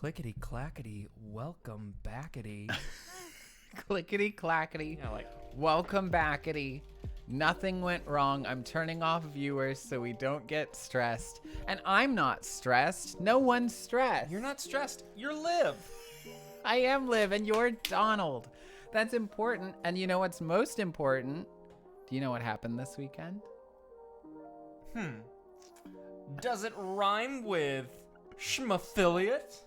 Clickety clackety, welcome backety. Clickety clackety. Yeah, like Welcome backety. Nothing went wrong. I'm turning off viewers so we don't get stressed. And I'm not stressed. No one's stressed. you're not stressed. You're Liv. I am Liv and you're Donald. That's important. And you know what's most important? Do you know what happened this weekend? Does it rhyme with schmaffiliate?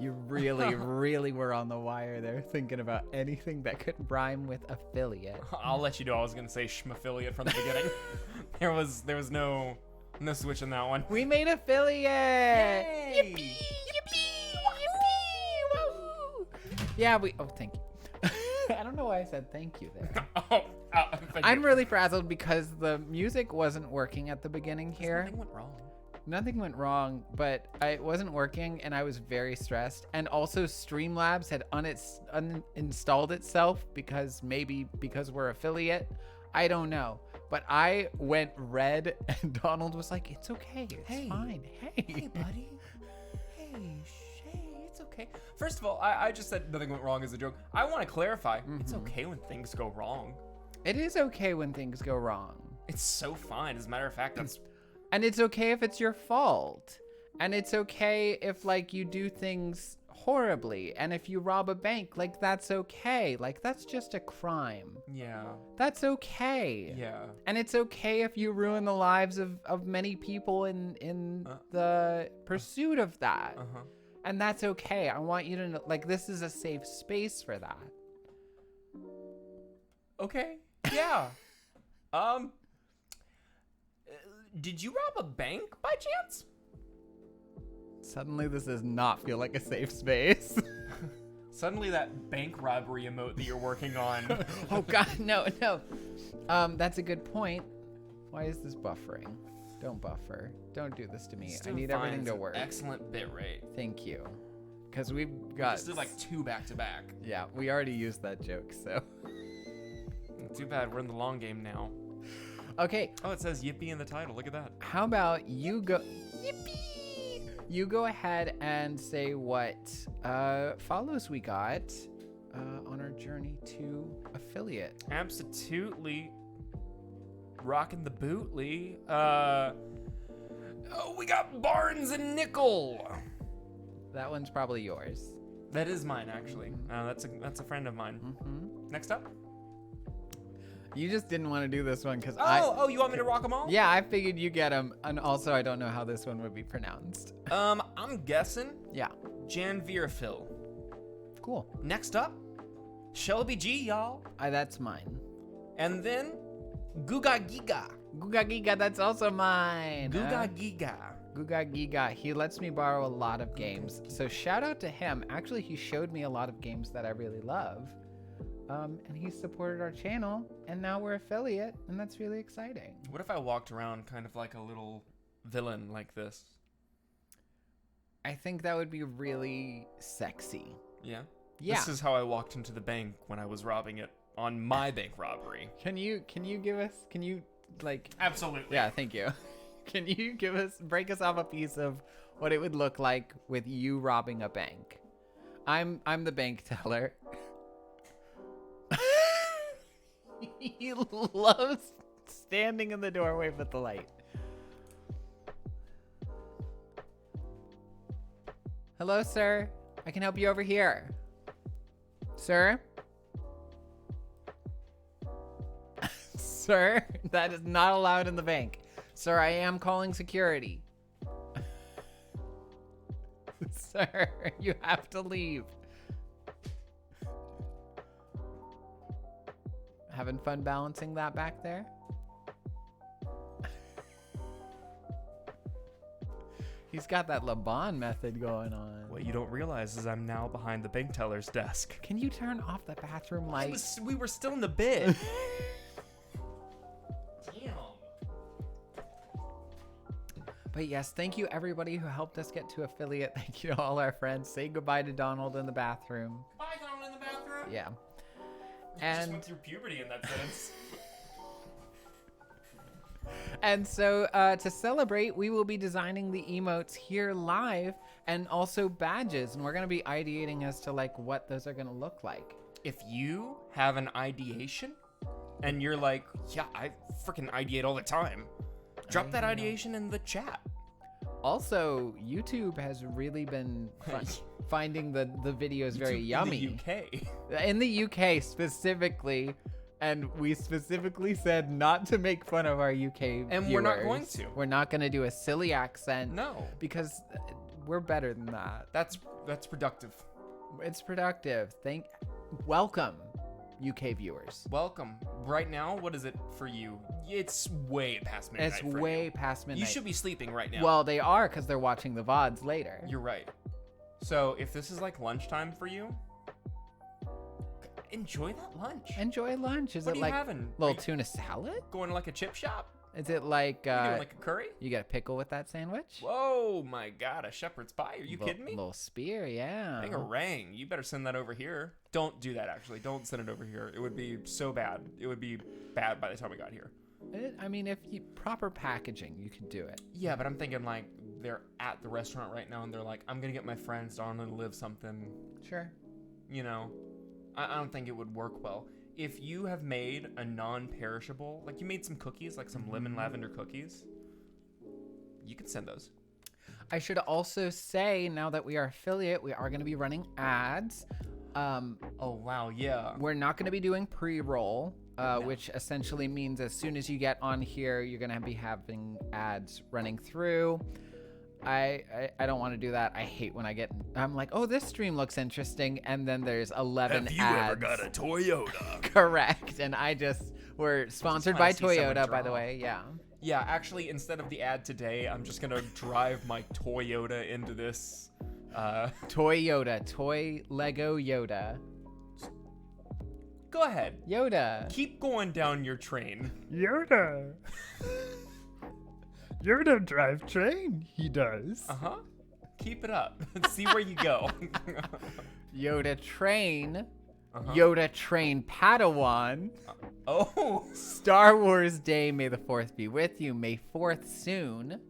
You really, really were on the wire there thinking about anything that could rhyme with affiliate. I'll let you know I was gonna say schmaffiliate from the beginning. there was no switch in that one. We made affiliate! Yay! Yippee! Yippee! Yippee! Woo! Yeah, oh, thank you. I don't know why I said thank you there. Thank I'm you. really frazzled because the music wasn't working at the beginning here. Something went wrong. Nothing went wrong, but it wasn't working and I was very stressed. And also Streamlabs had uninstalled itself because we're affiliate. I don't know. But I went red and Donald was like, it's okay. It's fine. Hey, buddy. Hey, it's okay. First of all, I just said nothing went wrong as a joke. I want to clarify. It's okay when things go wrong. It is okay when things go wrong. It's so fine. As a matter of fact, that's... And it's okay if it's your fault. And it's okay if, like, you do things horribly. And if you rob a bank, like, that's okay. Like, that's just a crime. Yeah. That's okay. Yeah. And it's okay if you ruin the lives of many people in the pursuit of that. Uh-huh. And that's okay. I want you to know, like, this is a safe space for that. Okay. Yeah. Did you rob a bank by chance? Suddenly, this does not feel like a safe space. Suddenly that bank robbery emote that you're working on. Oh, God, no. That's a good point. Why is this buffering? Don't buffer. Don't do this to me. I need everything to work. Excellent bit rate. Thank you. Because we've got... Just did like 2 back to back. Yeah, we already used that joke, so... Too bad, we're in the long game now. Okay. Oh, it says Yippee in the title. Look at that. How about you go... Yippee! You go ahead and say what follows we got on our journey to affiliate. Absolutely. Rocking the bootly. We got Barnes and Nickel. That one's probably yours. That is mine, actually. That's a friend of mine. Next up. You just didn't want to do this one because Oh, you want me to rock them all? Yeah, I figured you get them. And also, I don't know how this one would be pronounced. I'm guessing Yeah. Jan Vierfil. Cool. Next up, Shelby G, y'all. That's mine. And then Guga Giga. Guga Giga, that's also mine. Guga Giga. Guga Giga. He lets me borrow a lot of games. So shout out to him. Actually, he showed me a lot of games that I really love. And he supported our channel, and now we're affiliate, and that's really exciting. What if I walked around kind of like a little villain like this? I think that would be really sexy. Yeah? Yeah. This is how I walked into the bank when I was robbing it on my bank robbery. Can you like... Absolutely. Yeah, thank you. Can you break us off a piece of what it would look like with you robbing a bank? I'm the bank teller. He loves standing in the doorway with the light. Hello, sir. I can help you over here. Sir? Sir, that is not allowed in the bank. Sir, I am calling security. Sir, you have to leave. Having fun balancing that back there? He's got that Laban method going on. What you don't realize is I'm now behind the bank teller's desk. Can you turn off the bathroom light? We were still in the bid. Damn. But yes, thank you everybody who helped us get to affiliate. Thank you to all our friends. Say goodbye to Donald in the bathroom. Bye, Donald in the bathroom. Yeah. You just went through puberty in that sentence. And so to celebrate, we will be designing the emotes here live and also badges. And we're going to be ideating as to like what those are going to look like. If you have an ideation and you're like, yeah, I freaking ideate all the time, drop that ideation in the chat. Also, YouTube has really been finding the videos very yummy. In the UK. In the UK specifically. And we specifically said not to make fun of our UK And viewers. we're not going to. We're not going to do a silly accent. No. Because we're better than that. That's productive. It's productive. Welcome, UK viewers. Welcome. Right now, what is it for you? It's way past midnight. It's for way you. past midnight. You should be sleeping right now. Well, they are because they're watching the VODs later. You're right. So if this is like lunchtime for you, enjoy that lunch. Enjoy lunch. Is What it are you like having? little tuna salad? Going to like a chip shop? Is it like You doing like a curry? you got a pickle with that sandwich? Whoa, my God, a shepherd's pie. Are you kidding me? Little spear, yeah. Bangarang. You better send that over here. Don't do that, actually. Don't send it over here. It would be so bad. It would be bad by the time we got here. I mean, if you proper packaging, you could do it. Yeah, but I'm thinking like they're at the restaurant right now and they're like, I'm going to get my friends on and live something. Sure. You know, I don't think it would work well. If you have made a non-perishable, like you made some cookies, like some lemon lavender cookies, you can send those. I should also say, now that we are affiliate, we are going to be running ads. Oh, wow, yeah. We're not going to be doing pre-roll, which essentially means as soon as you get on here, you're going to be having ads running through. I don't want to do that. I hate when I'm like, oh, this stream looks interesting, and then there's 11 ads. Have you ever got a Toyota? Correct. And we're sponsored by wanna see someone Toyota, by the draw. way. Yeah. Yeah, actually, instead of the ad today, I'm just gonna drive my Toyota into this. Toyota, toy Lego Yoda. Go ahead. Yoda. Keep going down your train. Yoda. Yoda drive train, he does. Uh-huh. Keep it up. See where you go. Yoda train. Uh-huh. Yoda train Padawan. Oh. Star Wars Day, may the 4th be with you. May 4th soon.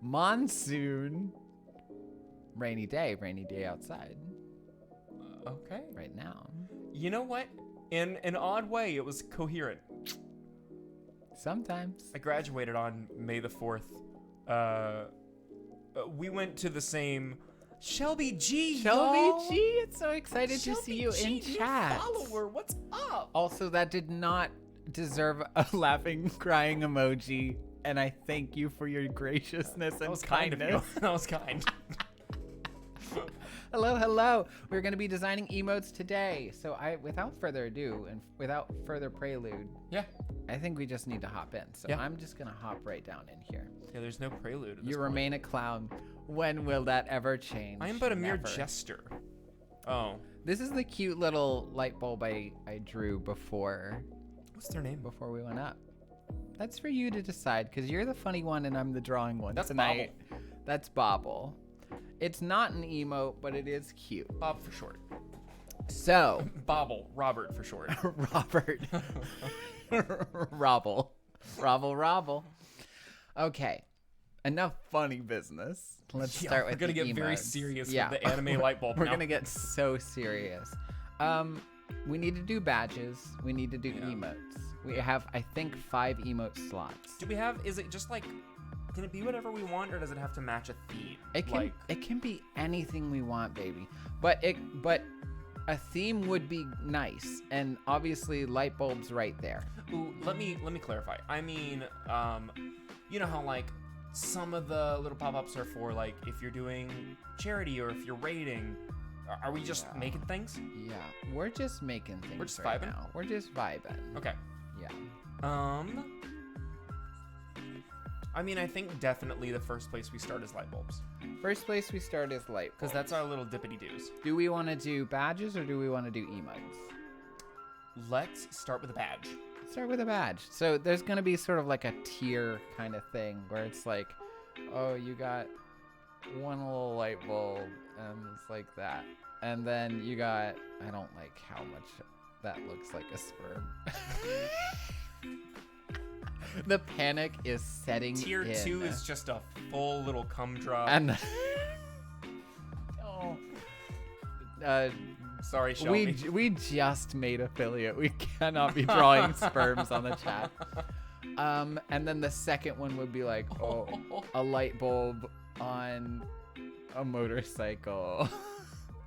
Monsoon. Rainy day outside. Okay. Right now. You know what? In an odd way, it was coherent. Sometimes. I graduated on May the 4th. We went to the same Shelby G. Shelby y'all. G, it's so excited to see you Shelby in G, new chat. follower, what's up? Also, that did not deserve a laughing, crying emoji, and I thank you for your graciousness and That was kind kindness. of you. That was kind. Hello. We're going to be designing emotes today. So without further ado and without further prelude, Yeah. I think we just need to hop in. So Yeah. I'm just going to hop right down in here. Yeah, there's no prelude. At this You point. remain a clown. When will that ever change? I am but a mere Never. jester. Oh. This is the cute little light bulb I drew before What's their name? we went up. That's for you to decide because you're the funny one and I'm the drawing one That's tonight. That's Bobble. It's not an emote, but it is cute. Bob for short. So, Bobble. Robert for short. Robert. Robble. Okay. Enough funny business. Let's Yeah, start with we're gonna the get very emotes. serious Yeah. with the anime light bulb We're now. gonna get so serious. We need to do badges. We need to do emotes. We have, I think, 5 emote slots. Do we have? Is it just like? Can it be whatever we want, or does it have to match a theme? It can be anything we want, baby. But a theme would be nice, and obviously light bulbs right there. Ooh, let me clarify. I mean, you know how like some of the little pop-ups are for like if you're doing charity or if you're raiding. Are we just making things? Yeah, we're just making things. We're just right vibing? now. We're just vibing. Okay. Yeah. I mean, I think definitely the first place we start is light bulbs. First place we start is light bulbs. Because that's our little dippity-doos. Do we want to do badges or do we want to do emotes? Let's start with a badge. Start with a badge. So there's going to be sort of like a tier kind of thing where it's like, oh, you got one little light bulb and it's like that. And then you got, I don't like how much that looks like a sperm. The panic is setting Tier in. 2 is just a full little cum drop. And oh. Sorry, Shelby. We just made affiliate. We cannot be drawing sperms on the chat. And then the second one would be like, a light bulb on a motorcycle.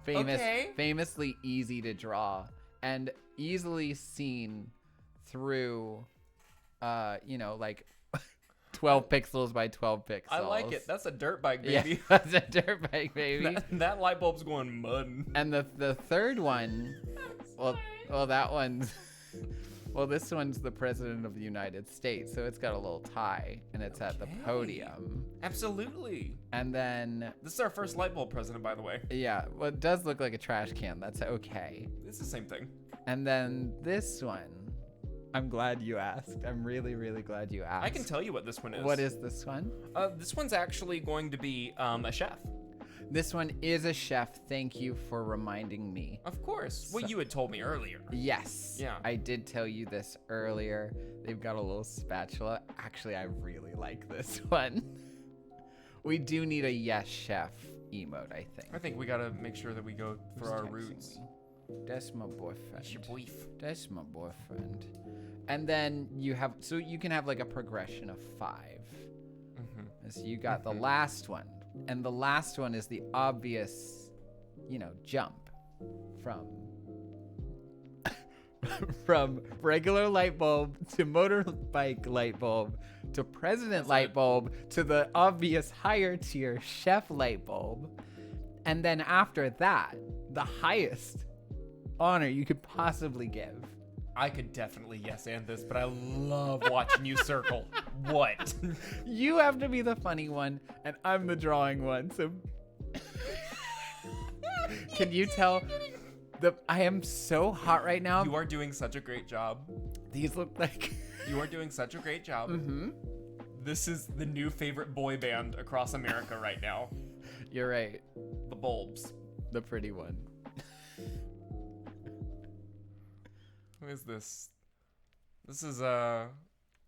Famously easy to draw and easily seen through, 12 pixels by 12 pixels. I like it. That's a dirt bike, baby. Yeah, that's a dirt bike, baby. That light bulb's going mud. And the third one, that one's, this one's the President of the United States, so it's got a little tie, and it's at the podium. Absolutely. And then... This is our first light bulb president, by the way. Yeah, well, it does look like a trash can. That's okay. It's the same thing. And then this one, I'm glad you asked. I'm really, really glad you asked. I can tell you what this one is. What is this one? This one's actually going to be a chef. This one is a chef. Thank you for reminding me. Of course. Well, you had told me earlier. Yes. Yeah. I did tell you this earlier. They've got a little spatula. Actually, I really like this one. We do need a yes chef emote, I think. I think we gotta make sure that we go for our Who's texting roots. me? That's my boyfriend. That's your beef. That's my boyfriend. And then you can have like a progression of 5. Mm-hmm. So you got the last one. And the last one is the obvious, jump from from regular light bulb to motorbike light bulb to president light bulb to the obvious higher tier chef light bulb. And then after that, the highest honor you could possibly give. I could definitely yes and this, but I love watching you circle. What? You have to be the funny one, and I'm the drawing one. So, can you tell? I am so hot right now. You are doing such a great job. These look like. You are doing such a great job. Mm-hmm. This is the new favorite boy band across America right now. You're right. The bulbs. The pretty one. Who is this? This is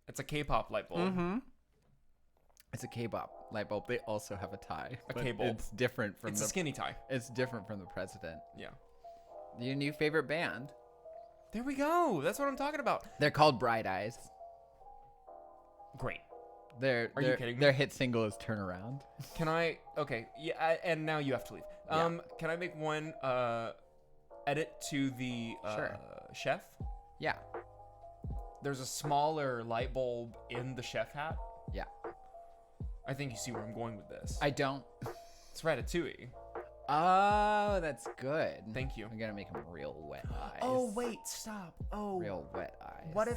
it's a K-pop light bulb. Mm-hmm. It's a K-pop light bulb. They also have a tie. A but K-bulb. It's different from It's a skinny tie. It's different from the president. Yeah. Your new favorite band. There we go. That's what I'm talking about. They're called Bright Eyes. Great. Are you kidding me? Their hit single is Turn Around. Can I? Okay. Yeah. And now you have to leave. Yeah. Can I make one edit to the Sure. chef? Yeah. There's a smaller light bulb in the chef hat. Yeah. I think you see where I'm going with this. I don't. It's Ratatouille. Oh, that's good. Thank you. I'm gonna make them real wet eyes. Oh wait, stop. Oh. Real wet eyes. What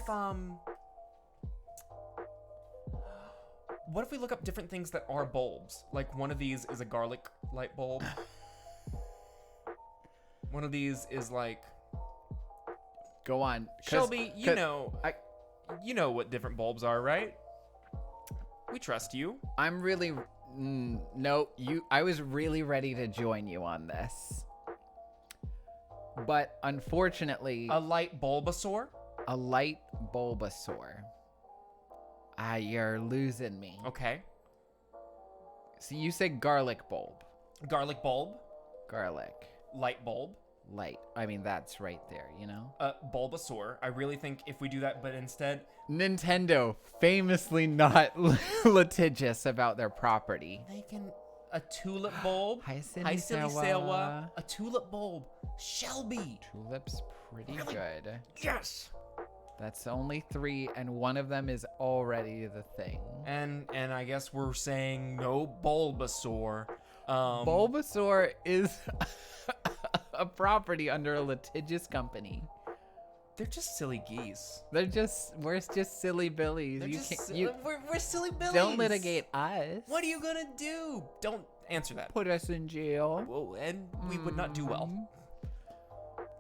if we look up different things that are bulbs? Like one of these is a garlic light bulb. One of these is like Go on. Shelby, you know what different bulbs are, right? We trust you. I'm really no, I was really ready to join you on this. But unfortunately, A light Bulbasaur? a light Bulbasaur. You're losing me. Okay. So you said garlic bulb. Garlic bulb, Garlic. light bulb, Light. I mean, that's right there, you know? Bulbasaur. I really think if we do that, but instead, Nintendo, famously not litigious about their property. they can a tulip bulb. Hi, Hi, Silly Sewa. A tulip bulb. Shelby. Tulip's pretty Really? good. Yes. That's only 3, and one of them is already the thing. And I guess we're saying no Bulbasaur. Bulbasaur is a property under a litigious company. They're just silly geese. We're just silly billies. They're You just can't, si- you we're silly billies. don't litigate us. What are you gonna do? Don't answer that. Put us in jail. Whoa, and we would not do well.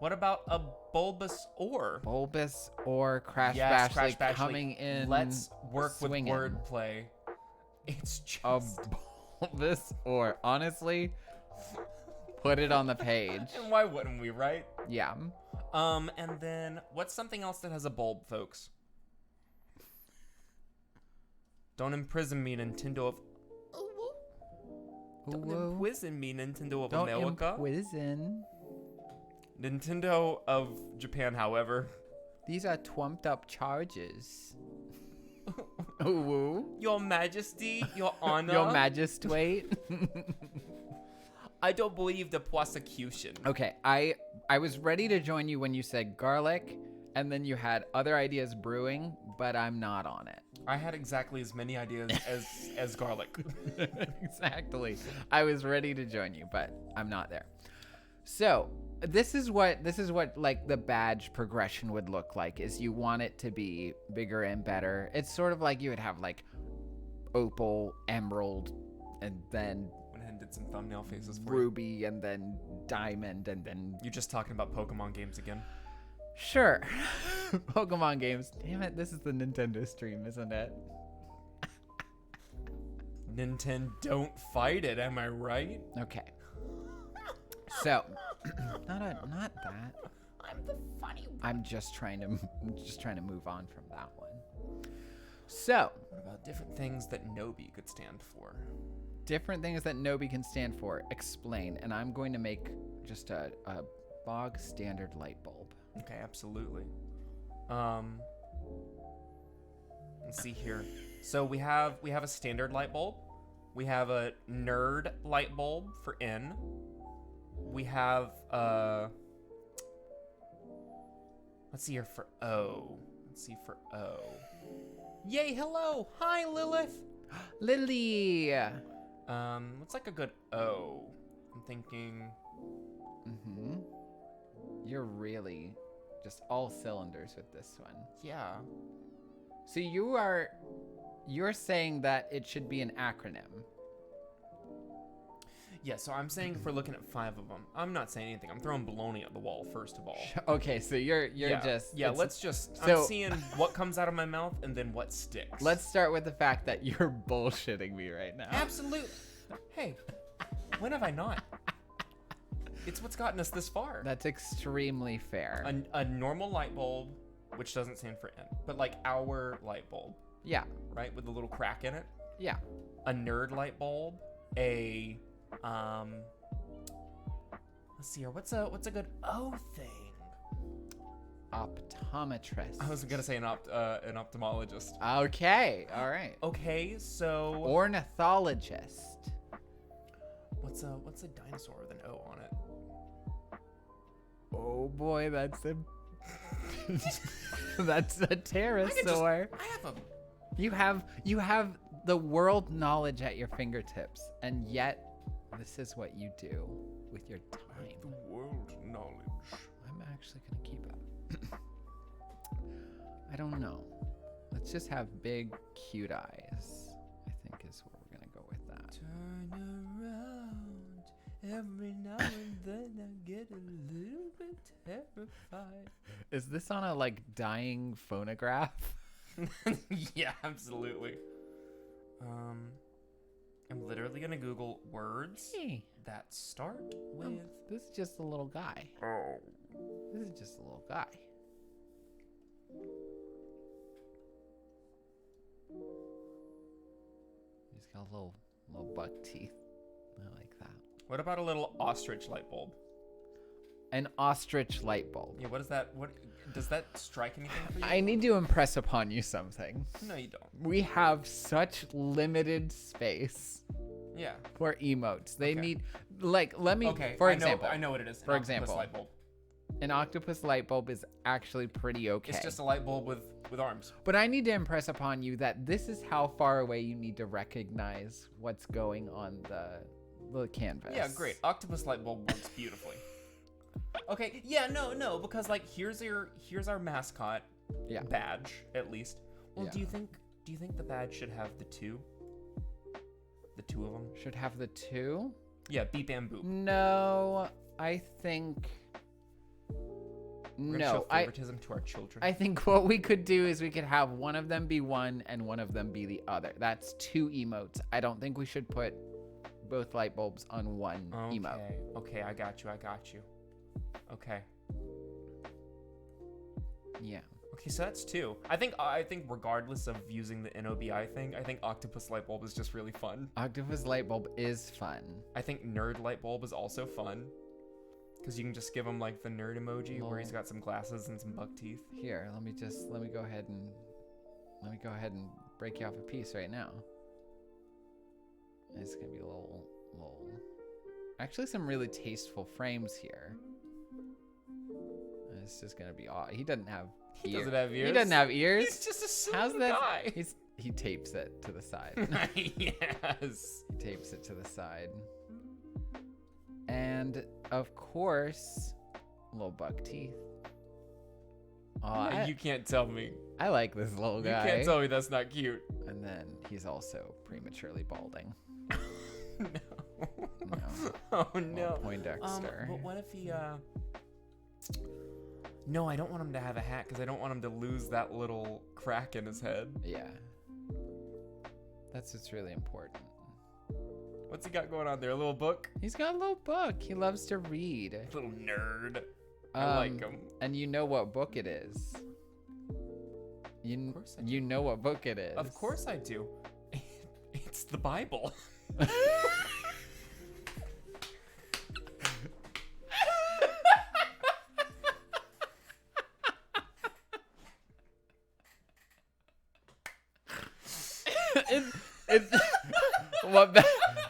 What about a Bulbasaur? Bulbous or Crash Yes, Bashley Crash Bashley. coming in. Let's work swinging. with wordplay. It's just A bulbous or honestly, put it on the page. and why wouldn't we, right? Yeah. And then what's something else that has a bulb, folks? Don't imprison me, Nintendo of... Don't imprison me, Nintendo of Don't America. imprison. Nintendo of Japan, however. These are twomped up charges. Ooh. Your Majesty, Your Honor. Your Magistrate. I don't believe the prosecution. Okay, I was ready to join you when you said garlic, and then you had other ideas brewing, but I'm not on it. I had exactly as many ideas as garlic. Exactly. I was ready to join you, but I'm not there. So this is what like the badge progression would look like, is you want it to be bigger and better. It's sort of like you would have like opal, emerald, and then Went ahead and did some thumbnail faces for you. ruby, and then diamond, and then You're just talking about Pokemon games again. sure. Pokemon games. Damn it, this is the Nintendo stream, isn't it? Nintendo, don't fight it, am I right? Okay. So, not that. I'm the funny one. I'm just trying to move on from that one. So, What about different things that Nobi could stand for? different things that Nobi can stand for. Explain. And I'm going to make just a bog standard light bulb. Okay, absolutely. Let's see here. So we have a standard light bulb. We have a nerd light bulb for N. We have let's see here for O. Let's see for O. Yay, hello. Hi, Lilith. Lily. What's like a good O? I'm thinking Mm-hmm. You're really just all cylinders with this one. yeah. So you're saying that it should be an acronym. Yeah, so I'm saying if we're looking at 5 of them, I'm not saying anything. I'm throwing baloney at the wall, first of all. Okay, so you're yeah. just Yeah, it's- let's just so- I'm seeing what comes out of my mouth and then what sticks. Let's start with the fact that you're bullshitting me right now. Absolute. Hey, when have I not? It's what's gotten us this far. That's extremely fair. A normal light bulb, which doesn't stand for N, but like our light bulb, Yeah, right, with a little crack in it. yeah. A nerd light bulb, a let's see here. What's a good O thing? Optometrist. I was gonna say an ophthalmologist. Okay, all right. Okay, so Ornithologist. what's a dinosaur with an O on it? Oh boy, that's a that's a I pterosaur. have a You have the world knowledge at your fingertips, and yet this is what you do with your time. the world knowledge. I'm actually gonna keep it. I don't know. Let's just have big, cute eyes. I think is where we're gonna go with that. Turn around every now and then. I get a little bit terrified. Is this on a like dying phonograph? Yeah, absolutely. I'm literally gonna Google words Hey, that start with. this is just a little guy. Oh. This is just a little guy. He's got little buck teeth. I like that. What about a little ostrich light bulb? An ostrich light bulb. Yeah, what is that? What does that strike anything for you? I need to impress upon you something. No, you don't. We have such limited space Yeah. for emotes. They Okay. need, like, let me, Okay. for I example, know what it is. For An octopus example. light bulb. an octopus light bulb is actually pretty okay. It's just a light bulb with arms. But I need to impress upon you that this is how far away you need to recognize what's going on the canvas. Yeah, great. Octopus light bulb works beautifully. Okay. Yeah. No. Because like here's our mascot. Yeah. Badge at least. Well, Yeah. do you think the badge should have the two? The two of them. Should have the two? Yeah. Beep and boop. No, I think. We're gonna show No, favoritism to our children. I think what we could do is we could have one of them be one and one of them be the other. That's 2 emotes. I don't think we should put both light bulbs on one emote. Okay, I got you. Okay. Yeah. Okay, so that's 2. I think regardless of using the NOBI thing, I think octopus light bulb is just really fun. Octopus light bulb is fun. I think nerd light bulb is also fun. Because you can just give him like the nerd emoji where he's got some glasses and some buck teeth. Here, let me go ahead and break you off a piece right now. It's gonna be a little actually some really tasteful frames here. It's just gonna be odd. He doesn't have He doesn't have ears. He doesn't have ears. He's just a silly How's that? guy. He tapes it to the side. Yes. He tapes it to the side. And of course, little buck teeth. Oh, You can't tell me. I like this little guy. You can't tell me that's not cute. And then he's also prematurely balding. No. No. Oh Little no. Poindexter. But what if he No, I don't want him to have a hat because I don't want him to lose that little crack in his head. Yeah. That's what's really important. What's he got going on there? A little book? He's got a little book. He loves to read. Little nerd. I like him. And you know what book it is. Of course I do. You know what book it is. Of course I do. It's the Bible.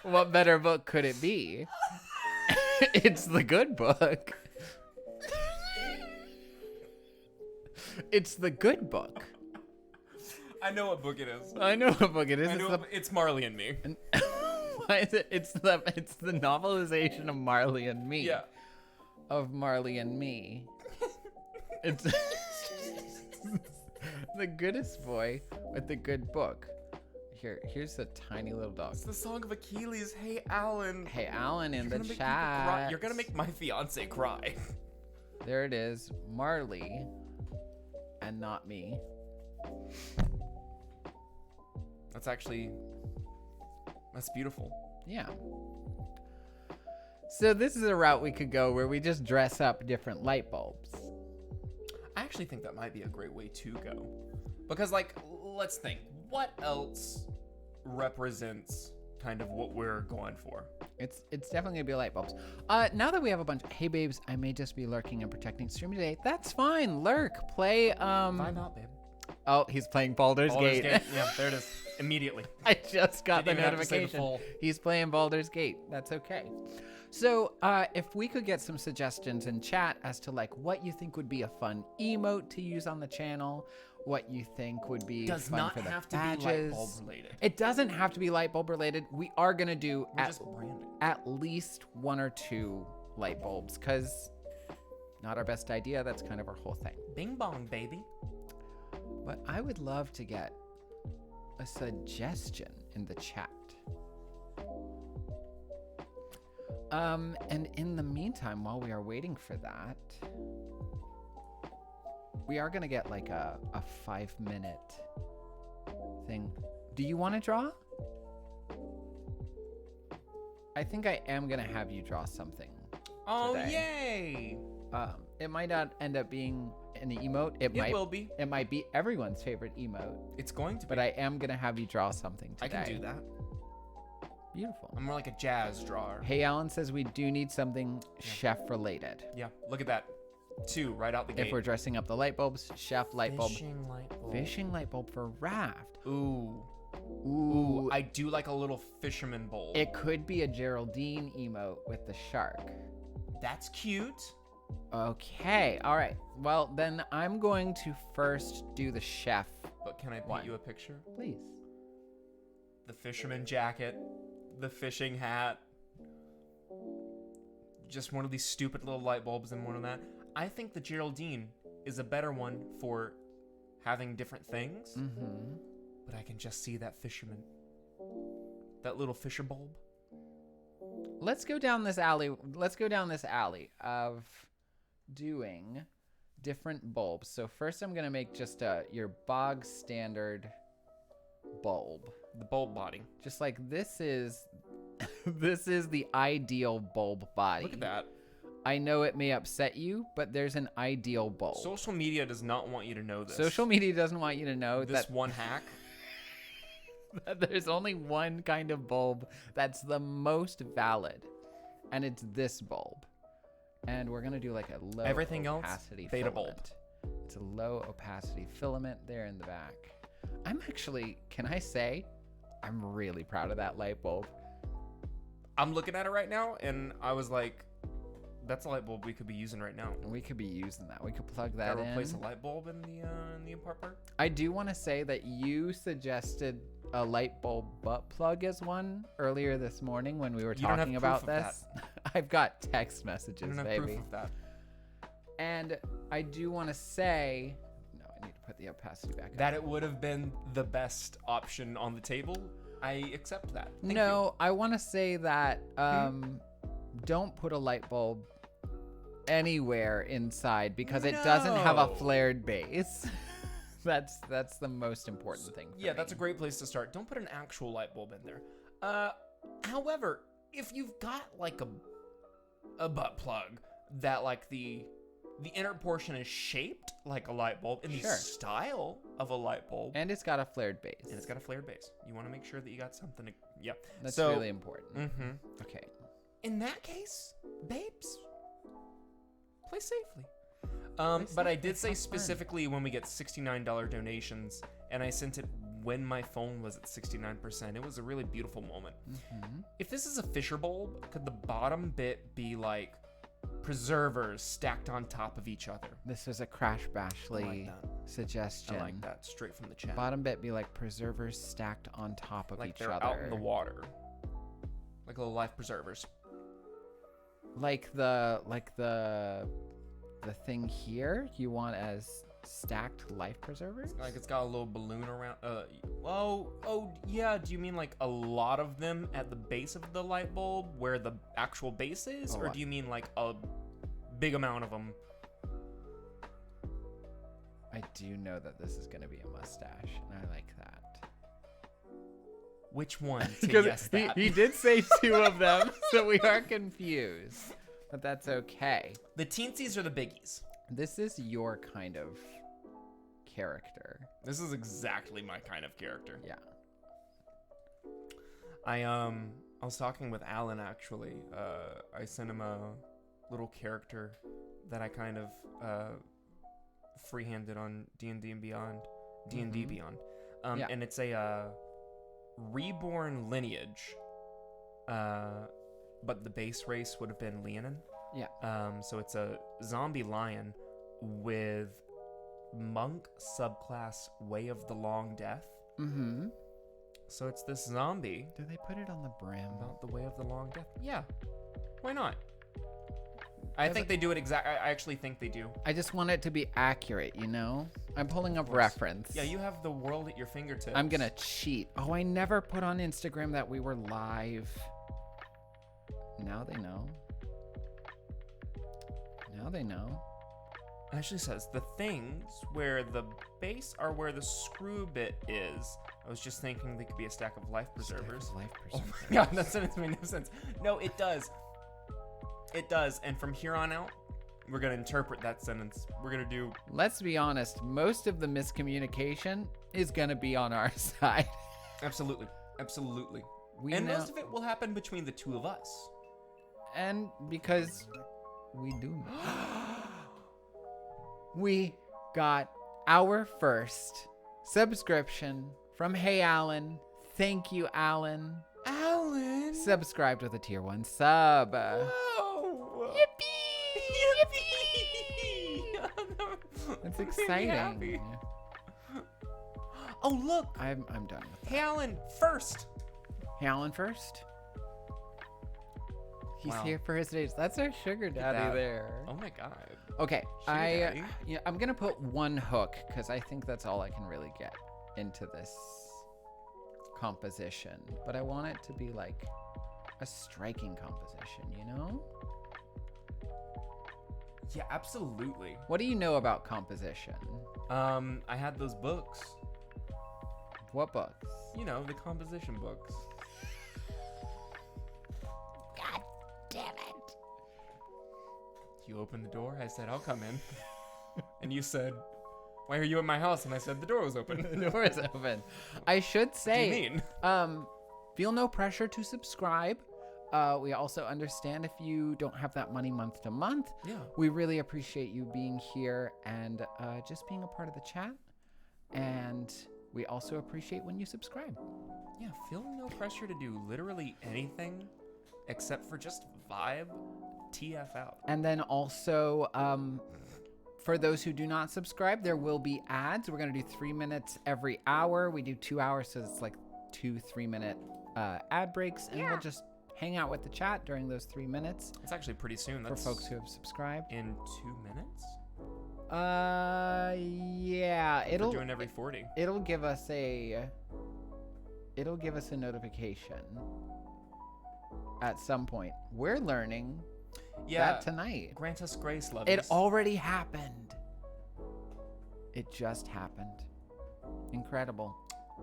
What better book could it be? It's the good book. It's the good book. I know what book it is. I know what book it is. It's Marley and Me. Why is it? It's the novelization of Marley and Me. Yeah. Of Marley and Me. It's the goodest boy with the good book. Here's the tiny little dog. It's the Song of Achilles. Hey, Alan. Hey, Alan in the You're gonna make people cry. chat. You're gonna make my fiance cry. There it is, Marley, and not me. That's beautiful. Yeah. So this is a route we could go where we just dress up different light bulbs. I actually think that might be a great way to go. Because, like, let's think. What else represents kind of what we're going for? It's definitely gonna be light bulbs. Now that we have a bunch, hey babes, I may just be lurking and protecting stream today. That's fine. Lurk, play. Vibe out, babe. Oh, he's playing Baldur's Gate. Yeah, there it is. Immediately. I just got Didn't the even have to say the notification. full. He's playing Baldur's Gate. That's okay. So, if we could get some suggestions in chat as to like what you think would be a fun emote to use on the channel, what you think would be Does fun not for the have to badges. be light bulb related. It doesn't have to be light bulb related. We are gonna do We're just branding. at least 1 or 2 light bulbs, because not our best idea. That's kind of our whole thing. Bing bong, baby. But I would love to get a suggestion in the chat. And in the meantime, while we are waiting for that, we are gonna get like a 5-minute thing. Do you want to draw? I think I am gonna have you draw something. Oh, today. yay! It might not end up being an emote. It will be. It might be everyone's favorite emote. It's going to be. But I am gonna have you draw something today. I can do that. Beautiful. I'm more like a jazz drawer. Hey, Alan says we do need something chef related. Yeah, look at that. 2 right out the gate. If we're dressing up the light bulbs, chef light bulb. Fishing light bulb. Fishing light bulb for raft. Ooh. Ooh. I do like a little fisherman bowl. It could be a Geraldine emote with the shark. That's cute. Okay. All right. Well, then I'm going to first do the chef. But can I paint One. you a picture? Please. The fisherman jacket, the fishing hat, just one of these stupid little light bulbs and one of that. I think the Geraldine is a better one for having different things, Mm-hmm. but I can just see that fisherman. That little fisher bulb. Let's go down this alley. Let's go down this alley of doing different bulbs. So first I'm going to make just your bog standard bulb. The bulb body. Just like this is this is the ideal bulb body. Look at that. I know it may upset you, but there's an ideal bulb. Social media does not want you to know this. Social media doesn't want you to know This one hack. that there's only one kind of bulb that's the most valid, and it's this bulb. And we're gonna do like a low Everything else, opacity beta filament. It's a low opacity filament there in the back. I'm actually, can I say, I'm really proud of that light bulb. I'm looking at it right now, and I was like, that's a light bulb we could be using right now. We could be using that. We could plug that Gotta in. replace a light bulb in the apartment. I do want to say that you suggested a light bulb butt plug as one earlier this morning when we were You don't have talking proof about of this. I've got text messages, I don't have baby. proof of that. And I do want to say, no, I need to put the opacity back That up. it would have been the best option on the table. I accept that. Thank No, I want to say that don't put a light bulb anywhere inside because it doesn't have a No. flared base. That's the most important thing. Yeah, that's a great place to start. Don't put an actual light bulb in there. However, if you've got like a butt plug that like the inner portion is shaped like a light bulb in the Sure. style of a light bulb, And it's got a flared base. and it's got a flared base, you want to make sure that you got something to. Yeah, That's so, really important. Mm-hmm. Okay. In that case, babes, play safely. But I did say Have fun. specifically when we get $69 donations, and I sent it when my phone was at 69%. It was a really beautiful moment. Mm-hmm. If this is a Fisher bulb, could the bottom bit be like preservers stacked on top of each other? This was a Crash I Bashley like that. suggestion. I like that. Straight from the chat. Bottom bit be like preservers stacked on top of Like each they're other. out in the water. Like little life preservers. Like the thing here you want as stacked life preservers? Like it's got a little balloon around. Oh yeah. Do you mean like a lot of them at the base of the light bulb where the actual base is, or do you mean like a big amount of them? I do know that this is going to be a mustache, and I like that. Which one to guess that? He did say two of them, so we are confused. But that's okay. The teensies are the biggies. This is your kind of character. This is exactly my kind of character. Yeah. I was talking with Alan actually. I sent him a little character that I kind of freehanded on D&D and Beyond. D&D Beyond. Yeah. And it's a reborn lineage. But the base race would have been Leonin. Yeah. So it's a zombie lion with monk subclass Way of the Long Death. Mm-hmm. So it's this zombie Do they put it on the brim? about the Way of the Long Death. Yeah. Why not? I think they do it exactly. I actually think they do. I just want it to be accurate, you know? I'm pulling up course. reference. Yeah, you have the world at your fingertips. I'm gonna cheat. Oh, I never put on Instagram that we were live. Now they know. Now they know. It actually says the things where the base are where the screw bit is. I was just thinking they could be a stack of life preservers. Life Oh preservers. my god, that sentence made no sense. No, it does. It does. And from here on out, we're going to interpret that sentence. We're going to do... Let's be honest, most of the miscommunication is gonna be on our side. Absolutely. Absolutely. We And know, most of it will happen between the two of us. and because we do know. We got our first subscription from Hey Alan. Thank you, Alan. Alan! Subscribed with a tier 1 sub. Whoa! Yippee! That's Made me exciting. happy. Oh, look! I'm done with Hey, Alan, first! Hey Alan first. He's Wow. here for his dates. That's our sugar at daddy that. there. Oh my god. Okay, Sugar daddy? I'm gonna put one hook because I think that's all I can really get into this composition. But I want it to be like a striking composition, you know? Yeah, absolutely. What do you know about composition? I had those books. What books? You know, the composition books. God damn it! you open the door? I said, I'll come in. And you said, why are you at my house? And I said, the door was open. The door is open. I should What do say, you mean? feel no pressure to subscribe. We also understand if you don't have that money month to month. Yeah. We really appreciate you being here and just being a part of the chat. And we also appreciate when you subscribe. Yeah, feel no pressure to do literally anything except for just vibe TF out. And then also, for those who do not subscribe, there will be ads. We're going to do 3 minutes every hour. We do 2 hours, so it's like 2 3-minute ad breaks. And we'll just hang out with the chat during those 3 minutes. It's actually pretty soon. For That's folks who have subscribed. in 2 minutes? Yeah, We're doing every 40. it'll give us a notification at some point. We're learning Yeah. that tonight. Grant us grace, lovies. It already happened. It just happened. Incredible.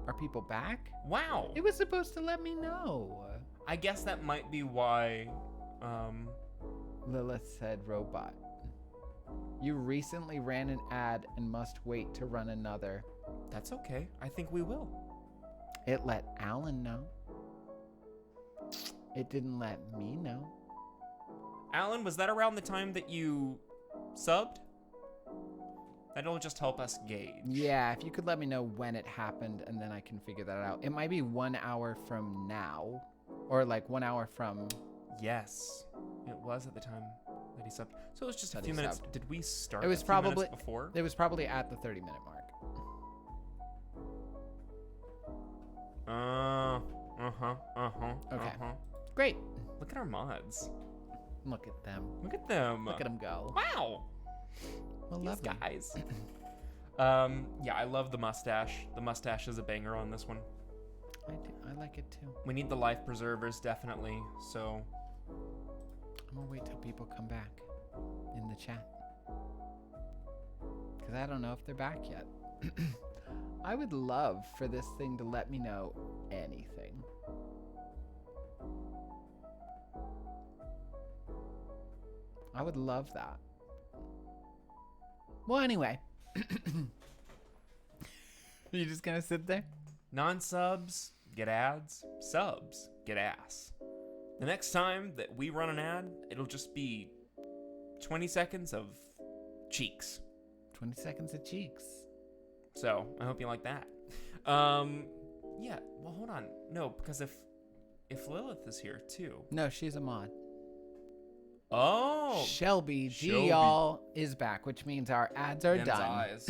Are people back? Wow. It was supposed to let me know. I guess that might be why. Lilith said robot. You recently ran an ad and must wait to run another. That's okay. I think we will. It let Alan know. It didn't let me know. Alan, was that around the time that you subbed? That'll just help us gauge. Yeah, if you could let me know when it happened and then I can figure that out. It might be 1 hour from now. Or like 1 hour from... Yes, it was at the time that he subbed. So it was just a That few he minutes. subbed. Did we start It was a few probably- minutes before? It was probably at the 30-minute mark. Okay. Great. Look at our mods. Look at them. Look at them. Look at them go. Wow. Well, These lovely. guys. Yeah, I love the mustache. The mustache is a banger on this one. I do. I like it too. We need the life preservers, definitely. So, I'm gonna wait till people come back in the chat. Because I don't know if they're back yet. I would love for this thing to let me know anything. I would love that. Well, anyway. You just gonna sit there? non-subs get ads, subs get ass. The next time that we run an ad, it'll just be 20 seconds of cheeks. 20 seconds of cheeks. So, I hope you like that. Yeah, well, hold on. No, because if Lilith is here too. No, she's a mod. Oh, Shelby Shelby. G y'all is back, which means our ads are them's done. eyes.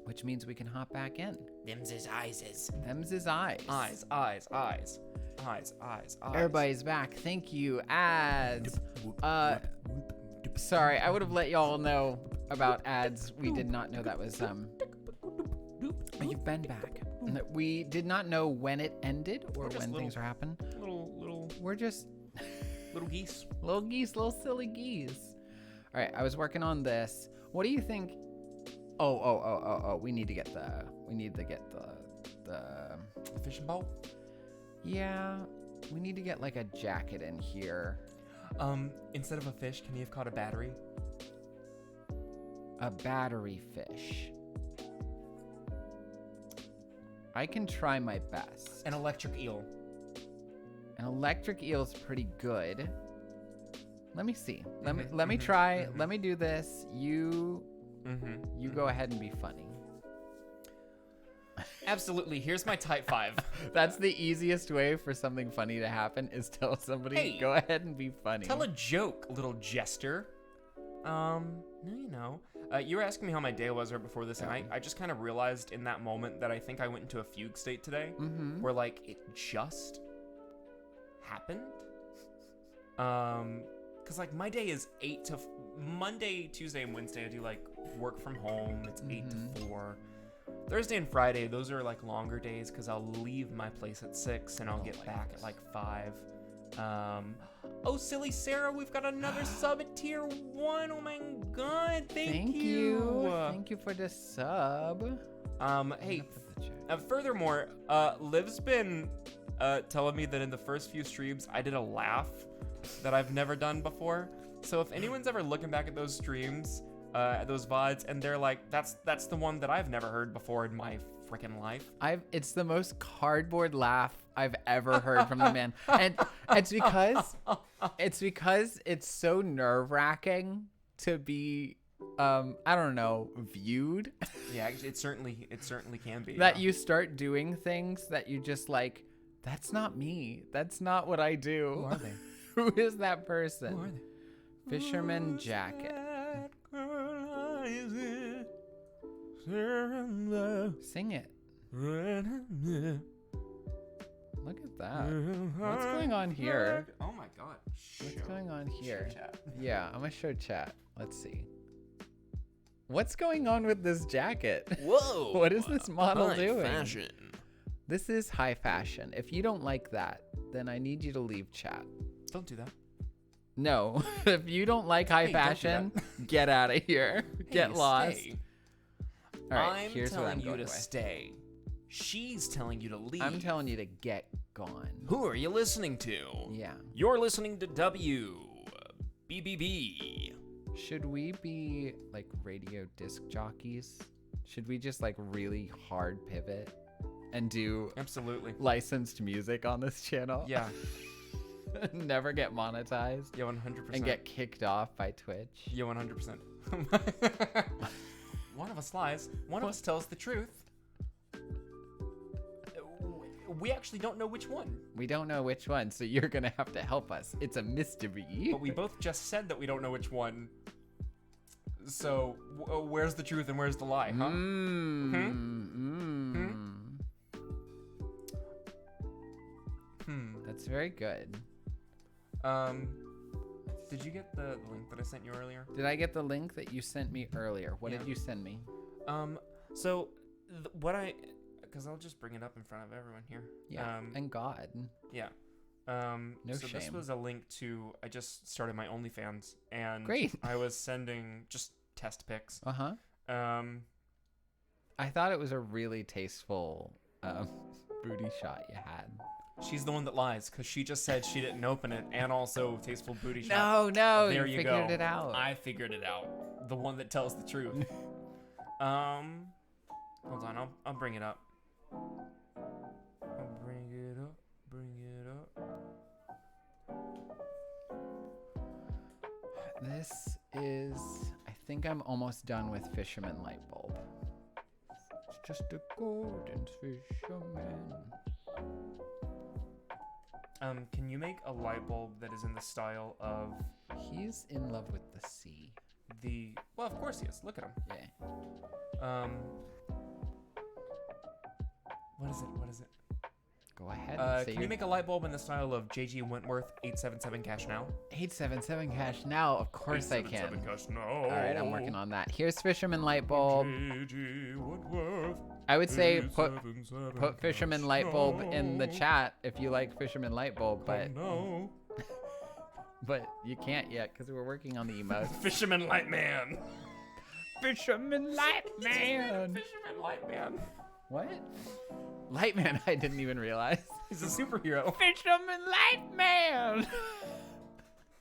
Which means we can hop back in. Them's his eyes. Them's his eyes. Eyes, eyes, eyes. Eyes, eyes, eyes. Everybody's back. Thank you, ads. Sorry, I would have let y'all know about ads. We did not know that was You've been back. We did not know when it ended or just when little- things were happening. Little We're just geese. little geese, little silly geese. All right, I was working on this. What do you think? Oh, we need to get the The fishing bowl? yeah, we need to get like a jacket in here. Instead of a fish, can you have caught a battery? A battery fish. I can try my best. An electric eel. An electric eel's pretty good. Let me see. Let me try. Let me do this. You go ahead and be funny. Absolutely. Here's my type 5. That's the easiest way for something funny to happen is tell somebody, Hey, go ahead and be funny. Tell a joke, little jester. No, you know. You were asking me how my day was right before this, and I just kind of realized in that moment that I think I went into a fugue state today, where like it just happened. Cause like my day is 8 to Monday, Tuesday, and Wednesday. I do like work from home. It's 8 to 4. Thursday and Friday, those are like longer days because I'll leave my place at 6 and I'll get back at like 5. Oh, silly Sarah, we've got another sub at tier 1. Oh my god, thank you. Thank you for the sub. Hey, furthermore, Liv's been telling me that in the first few streams I did a laugh that I've never done before. So if anyone's ever looking back at those streams, at those VODs, and they're like, that's the one that I've never heard before in my freaking life. It's the most cardboard laugh I've ever heard from the man. And it's because it's so nerve-wracking to be I don't know, viewed. Yeah, it certainly can be. That you start doing things that you just like, that's not me. That's not what I do. Who are they? Who is that person? Who are they? Fisherman jacket. Sing it. Look at that. What's going on here? Oh my god. What's going on here? Show chat. Yeah, I'm gonna show chat. Let's see. What's going on with this jacket? Whoa. What is this model High doing? Fashion. This is high fashion. If you don't like that, then I need you to leave chat. Don't do that. No, if you don't like high Hey, don't do fashion, get out of here. Get Hey, lost. stay. All right, I'm here's what telling I'm you going to with. stay. She's telling you to leave. I'm telling you to get gone. Who are you listening to? Yeah. You're listening to WBBB. Should we be like radio disc jockeys? Should we just like really hard pivot and do Absolutely. licensed music on this channel? Yeah. Never get monetized Yeah, 100%. and get kicked off by Twitch. Yeah, 100%. One of us lies. One of us tells the truth. We actually don't know which one. We don't know which one, so you're gonna have to help us. It's a mystery. But we both just said that we don't know which one. So, where's the truth and where's the lie, huh? That's very good. Did you get the link that I sent you earlier? Did I get the link that you sent me earlier? What did you send me? So, because I'll just bring it up in front of everyone here. Yeah, and God. Yeah. No so this shame. was a link to, I just started my OnlyFans, and Great. I was sending just test pics. Uh-huh. I thought it was a really tasteful booty shot you had. She's the one that lies, because she just said she didn't open it, and also tasteful booty shot. No, There you you figured go. it out. I figured it out. The one that tells the truth. Hold on, I'll bring it up. I'll bring it up. This is, I think I'm almost done with Fisherman Light Bulb. It's just a golden fisherman. Can you make a light bulb that is in the style of He's in love with the sea. well, of course he is. Look at him. Yeah. What is it? Go ahead and say Can you make a light bulb in the style of J.G. Wentworth 877 Cash Now? 877 cash now? Of course I can. 877 Cash Now. All right, I'm working on that. Here's Fisherman Light Bulb. J.G. Wentworth. I would say put 877 Fisherman Cash Light Bulb in the Now. chat if you like Fisherman Light Bulb, but No. but you can't yet because we're working on the emotes. Fisherman Light Man. Fisherman Light Man. Fisherman Light Man. What? Lightman, I didn't even realize. He's a superhero. Fisherman Lightman!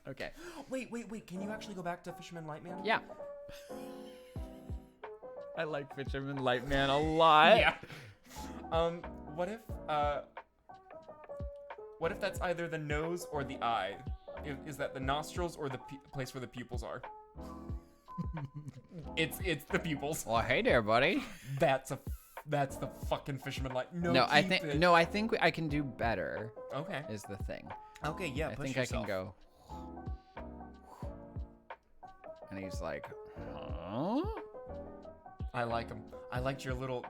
Okay. Wait. Can you actually go back to Fisherman Light Man? Yeah. I like Fisherman Lightman a lot. Yeah. What if that's either the nose or the eye? Is that the nostrils or the place where the pupils are? It's the pupils. Well, hey there, buddy. That's the fucking Fisherman Light. No, I think I can do better. Okay. Is the thing. Okay, yeah. I push think yourself. I can go. And he's like, huh? I like him. I liked the little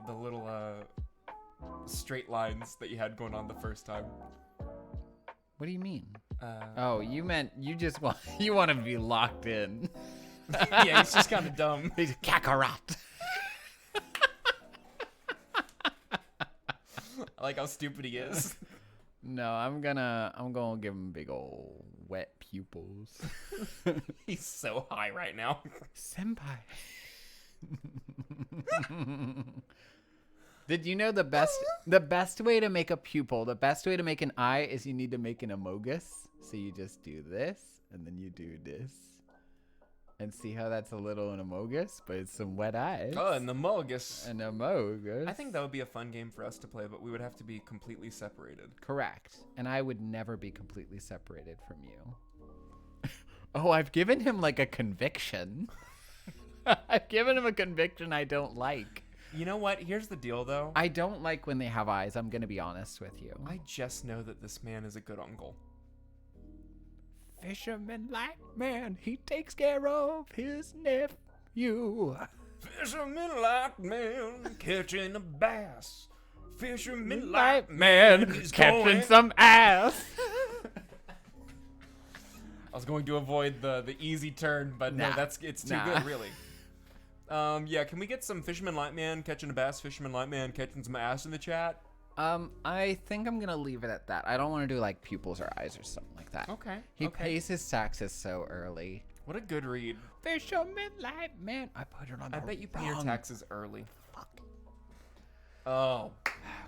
straight lines that you had going on the first time. What do you mean? Oh, you meant you just want to be locked in. Yeah, he's just kind of dumb. He's a Kakarot. I like how stupid he is. No, I'm gonna give him big old wet pupils. He's so high right now. Senpai. Did you know the best way to make a pupil, the best way to make an eye is you need to make an amogus. So you just do this, and then you do this, And see how that's a little an amogus, but it's some wet eyes. Oh, and the Mulgus. An amogus. I think that would be a fun game for us to play, but we would have to be completely separated. Correct. And I would never be completely separated from you. Oh, I've given him like a conviction. I've given him a conviction I don't like. You know what? Here's the deal, though. I don't like when they have eyes. I'm going to be honest with you. I just know that this man is a good uncle. Fisherman like man, he takes care of his nephew. Fisherman like man catching a bass. Fisherman Like like man, he's catching going- some ass. I was going to avoid the easy turn, but no, Nah. it's too Nah. good, really. Yeah, can we get some Fisherman Light Man catching a bass, Fisherman Light Man catching some ass in the chat? I think I'm gonna leave it at that. I don't want to do like pupils or eyes or something like that. Okay. He okay. pays his taxes so early. What a good read. Fisherman like man, I put it on. I the bet you pay your wrong- taxes early. Fuck. Oh.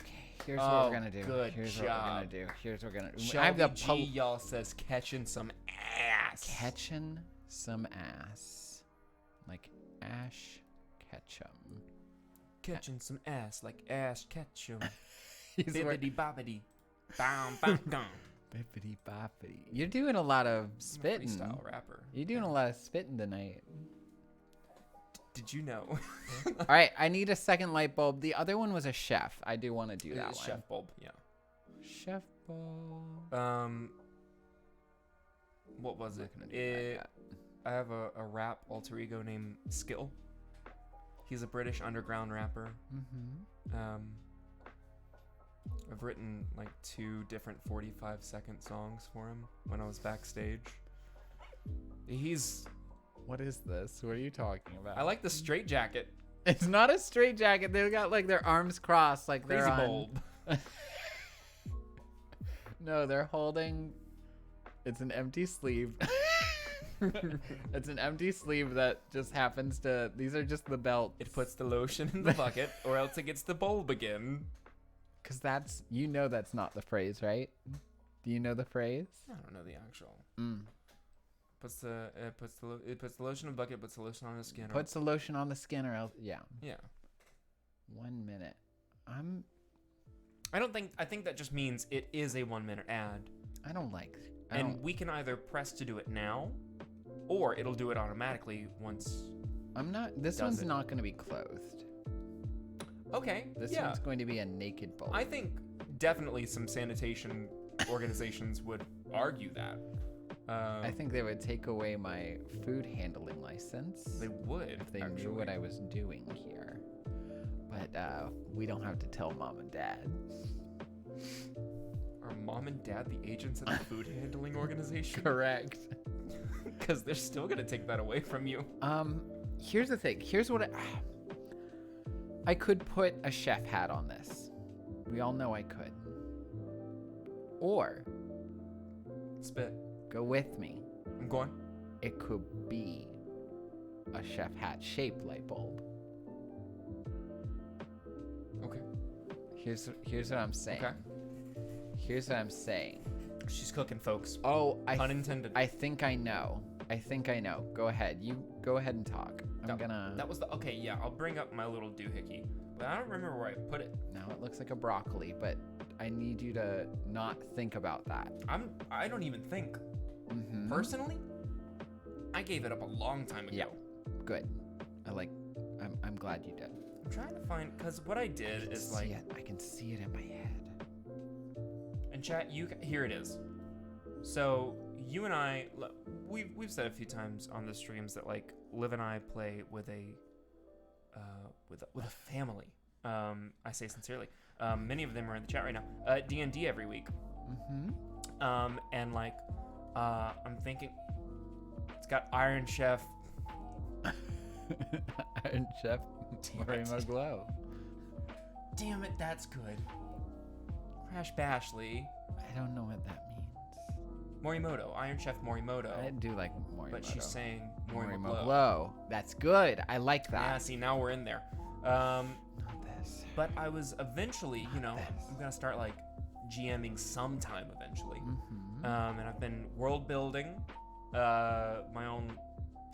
Okay, here's what Oh, we're gonna do. good Here's what we're gonna job. do. Here's what we're gonna do. I Shelby have the G, y'all says catching some ass. catching some ass, like Ash Ketchum. Catching some ass like Ash Ketchum. He's Bibbidi bobbidi. Bam bam bam. Bippity boppity. You're doing a lot of spitting. Freestyle rapper. You're doing a lot of spitting tonight. Did you know? All right, I need a second light bulb. The other one was a chef. I do want to do that one. Chef bulb, yeah. Chef bulb. What was it? Not gonna do that yet. I have a rap alter ego named Skill. He's a British underground rapper. Mm-hmm. I've written like 2 different 45-second songs for him when I was backstage. What is this? What are you talking about? I like the straight jacket. It's not a straight jacket. They've got like their arms crossed, like Crazy they're on. bulb. No, they're holding. It's an empty sleeve. It's an empty sleeve that just happens to. These are just the belt. It puts the lotion in the bucket, or else it gets the bulb again. Cause that's that's not the phrase, right? Do you know the phrase? I don't know the actual. Mm. It puts the lotion in the bucket, puts the lotion on his skin. Puts the lotion on the skin, or else. Yeah. Yeah. 1 minute. I think that just means it is a 1-minute ad. I don't like. We can either press to do it now, or it'll do it automatically once. I'm not. This Does one's it? not going to be closed. Okay. This yeah. one's going to be a naked bulb. I think definitely some sanitation organizations would argue that. I think they would take away my food handling license. They would if they actually. knew what I was doing here. But we don't have to tell mom and dad. Are mom and dad the agents of the food handling organization? Correct. Because they're still gonna take that away from you. Here's the thing. Here's what I could put a chef hat on this. We all know I could. Or Spit. go with me. I'm going. It could be a chef hat shaped light bulb. Okay. Here's what I'm saying. Okay. Here's what I'm saying. She's cooking, folks. Oh, Pun intended. I think I know. Go ahead. You go ahead and talk. That was the okay. Yeah, I'll bring up my little doohickey, but I don't remember where I put it. Now it looks like a broccoli, but I need you to not think about that. I don't even think. Mm-hmm. Personally, I gave it up a long time ago. Yeah. Good. I'm glad you did. I'm trying to find because what I did is like. I can see it in my head. And chat, here it is. So you and I, we've said a few times on the streams that like Liv and I play with a family. I say sincerely. Many of them are in the chat right now. D&D every week. Mm-hmm. And like, I'm thinking, it's got Iron Chef. Iron Chef Damn it. Morimo Glow. Damn it, that's good. Crash Bashley. I don't know what that means. Morimoto. Iron Chef Morimoto. I do like Morimoto. But she's saying Morimo Morimo Glow. Glow. That's good. I like Yeah, that. see, now we're in there. Not this. But I was eventually, This. I'm gonna start like GMing sometime eventually. Mm-hmm. And I've been world building my own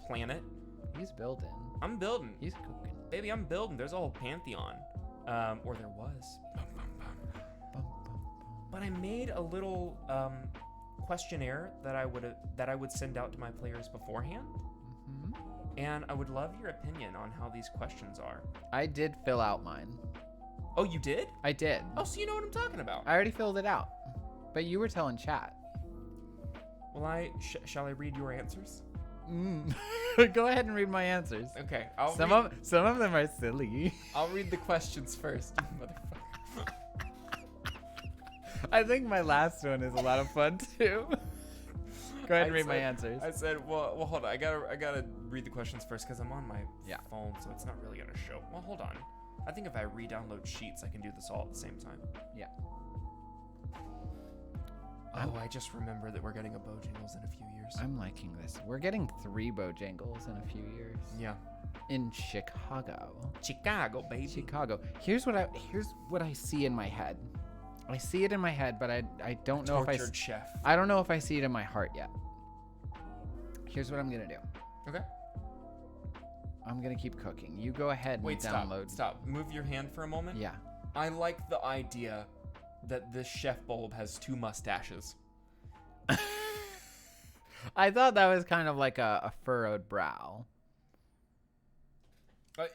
planet. He's building. I'm building. He's cooking. Baby, I'm building. There's a whole pantheon. Or there was. Bum, bum, bum. But I made a little questionnaire that I would send out to my players beforehand. Mhm. And I would love your opinion on how these questions are. I did fill out mine. Oh, you did? I did. Oh, so you know what I'm talking about. I already filled it out. But you were telling chat. Well, shall I read your answers? Go ahead and read my answers. Okay, Some of them are silly. I'll read the questions first, you motherfucker. I think my last one is a lot of fun too. Go ahead and read my answers. I said, well, hold on. I gotta read the questions first because I'm on my Yeah. phone, so it's not really gonna show. Well, hold on. I think if I re-download Sheets, I can do this all at the same time. Yeah. Oh, I just remember that we're getting a Bojangles in a few years. I'm liking this. We're getting 3 Bojangles in a few years. Yeah. In Chicago. Chicago, baby. Chicago. Here's what I see in my head. I see it in my head, but I don't know Tortured chef. I don't know if I see it in my heart yet. Here's what I'm gonna do. Okay. I'm gonna keep cooking. You go ahead and Wait, download. stop. Move your hand for a moment. Yeah. I like the idea that this chef bulb has 2 mustaches. I thought that was kind of like a furrowed brow.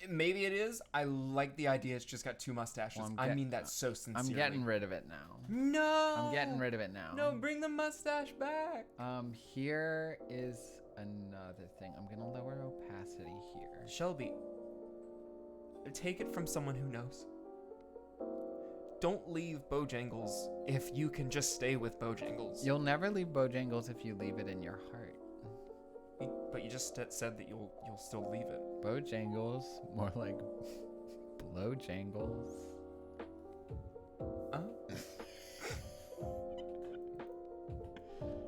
Maybe it is. I like the idea it's just got 2 mustaches. Well, I mean that so sincerely. I'm getting rid of it now. No. I'm getting rid of it now. No, bring the mustache back. Here is another thing. I'm gonna lower opacity here. Shelby, take it from someone who knows. Don't leave Bojangles if you can just stay with Bojangles. You'll never leave Bojangles if you leave it in your heart. But you just said that you'll still leave it. Bojangles, more like Blowjangles.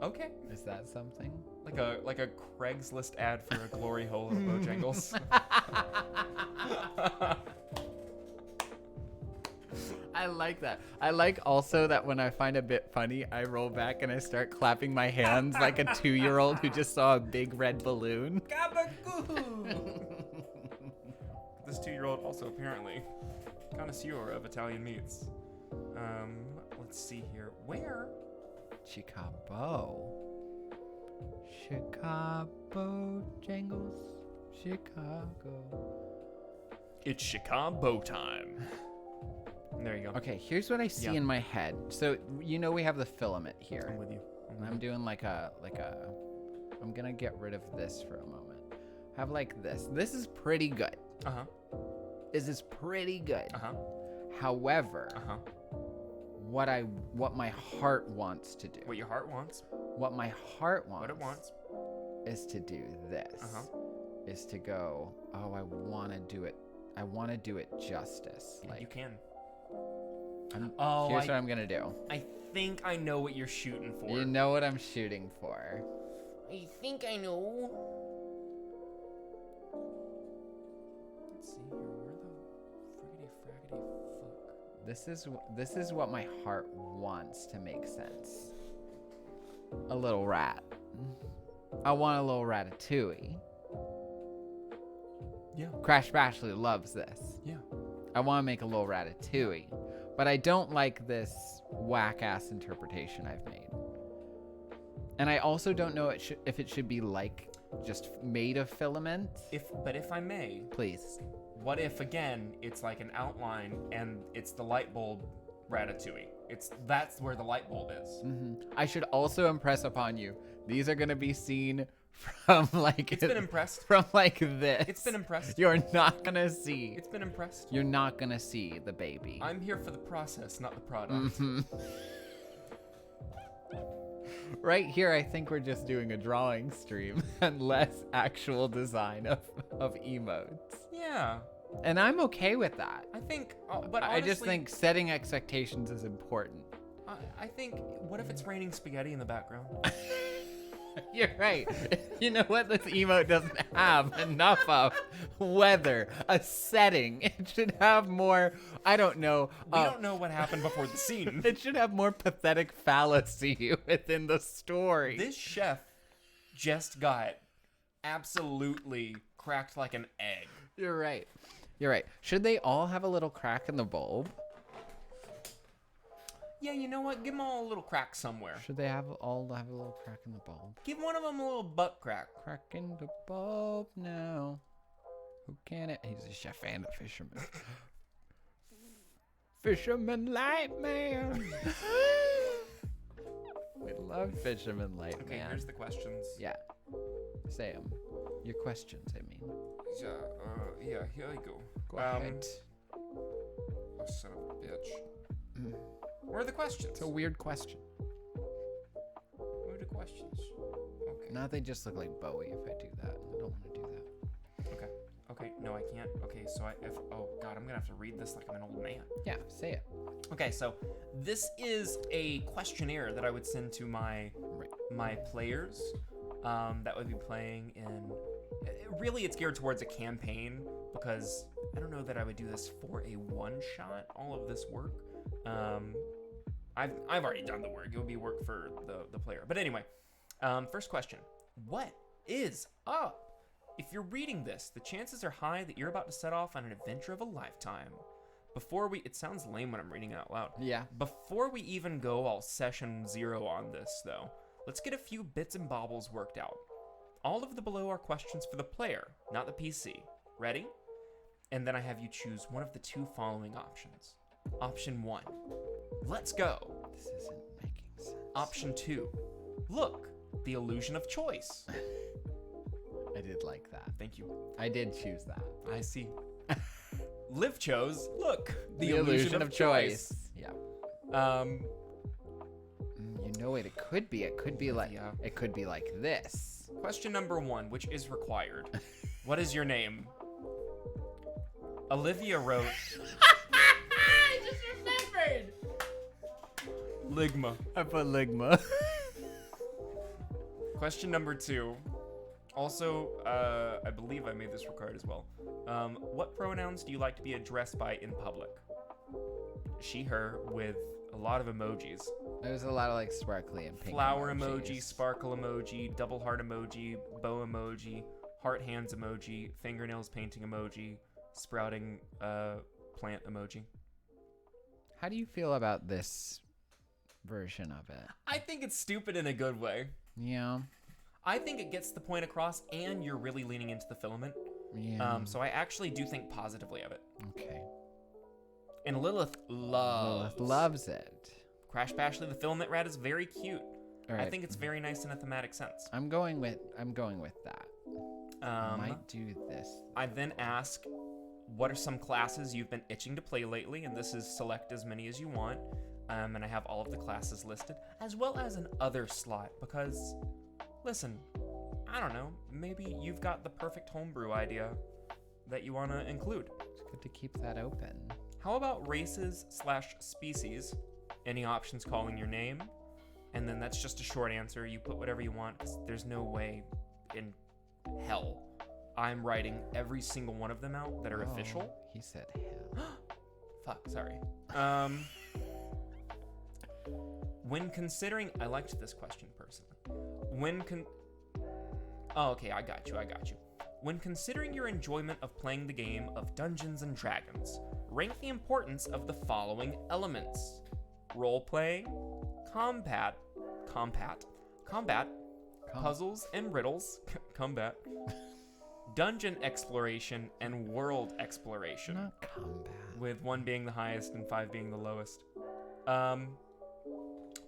Okay. Is that something? Like a Craigslist ad for a glory hole in a Bojangles. I like that. I like also that when I find a bit funny, I roll back and I start clapping my hands like a 2-year-old who just saw a big red balloon. Gabagoo! This 2-year-old also apparently connoisseur of Italian meats. Let's see here. Where? Chicago. Chicago Jangles. Chicago. It's Chicago time. There you go. Okay, here's what I see in my head. So, we have the filament here. I'm with you. I'm doing like a, I'm gonna get rid of this for a moment. Have like this. This is pretty good. Uh-huh. This is pretty good. Uh-huh. However, Uh-huh. what my heart wants to do. What your heart wants. What my heart wants. What it wants. Is to do this. Uh-huh. Is to go, oh, I want to do it. I want to do it justice. You can. Here's what I'm gonna do. I think I know what you're shooting for. You know what I'm shooting for. I think I know. Let's see here. Where the friggity fraggity fuck? This is what my heart wants to make sense. A little rat. I want a little ratatouille. Yeah. Crash Bashley loves this. Yeah. I want to make a little ratatouille, but I don't like this whack-ass interpretation I've made. And I also don't know if it should be like just made of filament. But if I may, Please. what if again it's like an outline and it's the light bulb ratatouille? That's where the light bulb is. I should also impress upon you, these are going to be seen from like... It's been impressed. From like this. It's been impressed. You're not going to see... It's been impressed. You're not going to see the baby. I'm here for the process, not the product. Right here, I think we're just doing a drawing stream and less actual design of emotes. Yeah. And I'm okay with that. I think, but honestly, I just think setting expectations is important. I think, what if it's raining spaghetti in the background? You're right. You know what this emote doesn't have enough of? Weather, a setting. It should have more, I don't know. We don't know what happened before the scene. It should have more pathetic fallacy within the story. This chef just got absolutely cracked like an egg. You're right. You're right. Should they all have a little crack in the bulb? Yeah, you know what? Give them all a little crack somewhere. Should they all have a little crack in the bulb? Give one of them a little butt crack. Crack in the bulb now. Who can it? He's a chef and a fisherman. Fisherman Lightman. We love Fisherman Lightman. Okay, here's the questions. Yeah. Say them. Your questions, I mean. Yeah, here I go. Go ahead. Oh, son of a bitch. Where are the questions? It's a weird question. Where are the questions? Okay. Now they just look like Bowie if I do that. I don't want to do that. Okay, no, I can't. Okay, so oh God, I'm gonna have to read this like I'm an old man. Yeah, say it. Okay, so this is a questionnaire that I would send to my players that would be playing in. Really, it's geared towards a campaign because I don't know that I would do this for a one-shot. All of this work, I've already done the work. It would be work for the player. But anyway, first question: what is up? If you're reading this, the chances are high that you're about to set off on an adventure of a lifetime. It sounds lame when I'm reading it out loud. Yeah. Before we even go all session 0 on this, though, let's get a few bits and bobbles worked out. All of the below are questions for the player, not the PC. Ready? And then I have you choose one of the 2 following options. Option 1, let's go. This isn't making sense. Option 2, look, the illusion of choice. I did like that. Thank you. I did choose that. I see. Liv chose, look, The illusion of choice. Yeah. Um, You know what it could be? It could be like Yeah. it could be like this. Question number 1, which is required. What is your name? Olivia wrote. I just remembered. Ligma. I put Ligma. Question number 2. Also, I believe I made this required as well. What pronouns do you like to be addressed by in public? She, her, with a lot of emojis. There's a lot of like sparkly and pink Flower emojis. emoji, sparkle emoji, double heart emoji, bow emoji, heart hands emoji, fingernails painting emoji, sprouting plant emoji. How do you feel about this version of it? I think it's stupid in a good way. Yeah. I think it gets the point across, and you're really leaning into the filament. Yeah. So I actually do think positively of it. Okay. And Lilith loves it. Crash Bashley, the filament rat, is very cute. All right. I think it's very nice in a thematic sense. I'm going with that. I might do this. I then ask, what are some classes you've been itching to play lately? And this is select as many as you want. And I have all of the classes listed, as well as an other slot, because, listen, I don't know, maybe you've got the perfect homebrew idea that you want to include. It's good to keep that open. How about races/species? Any options calling your name? And then that's just a short answer. You put whatever you want, 'cause there's no way in hell I'm writing every single one of them out that are official. He said hell. Fuck, sorry. When considering, I liked this question personally. Oh, okay, I got you. When considering your enjoyment of playing the game of Dungeons and Dragons, rank the importance of the following elements: role-playing, combat, puzzles and riddles, combat, dungeon exploration, and world exploration. Not combat. With 1 being the highest and 5 being the lowest.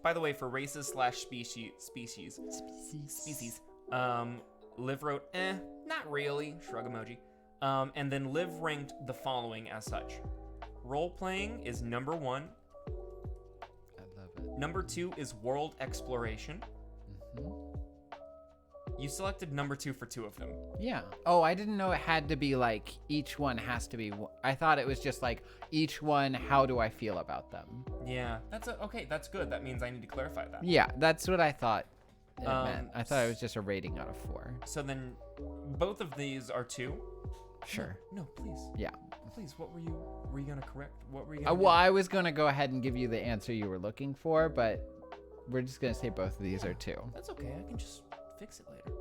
By the way, for races/species, Liv wrote, not really, shrug emoji. And then Liv ranked the following as such. Role-playing is number 1. I love it. Number 2 is world exploration. You selected number 2 for 2 of them. Yeah. Oh, I didn't know it had to be like each one has to be. I thought it was just like each one. How do I feel about them? Yeah, okay. That's good. That means I need to clarify that. Yeah, that's what I thought it meant. I thought it was just a rating out of 4. So then, both of these are 2. Sure. No, please. Yeah. Please. What were you gonna correct? What were you gonna? Well, I was gonna go ahead and give you the answer you were looking for, but we're just gonna say both of these are 2. That's okay. I can just fix it later.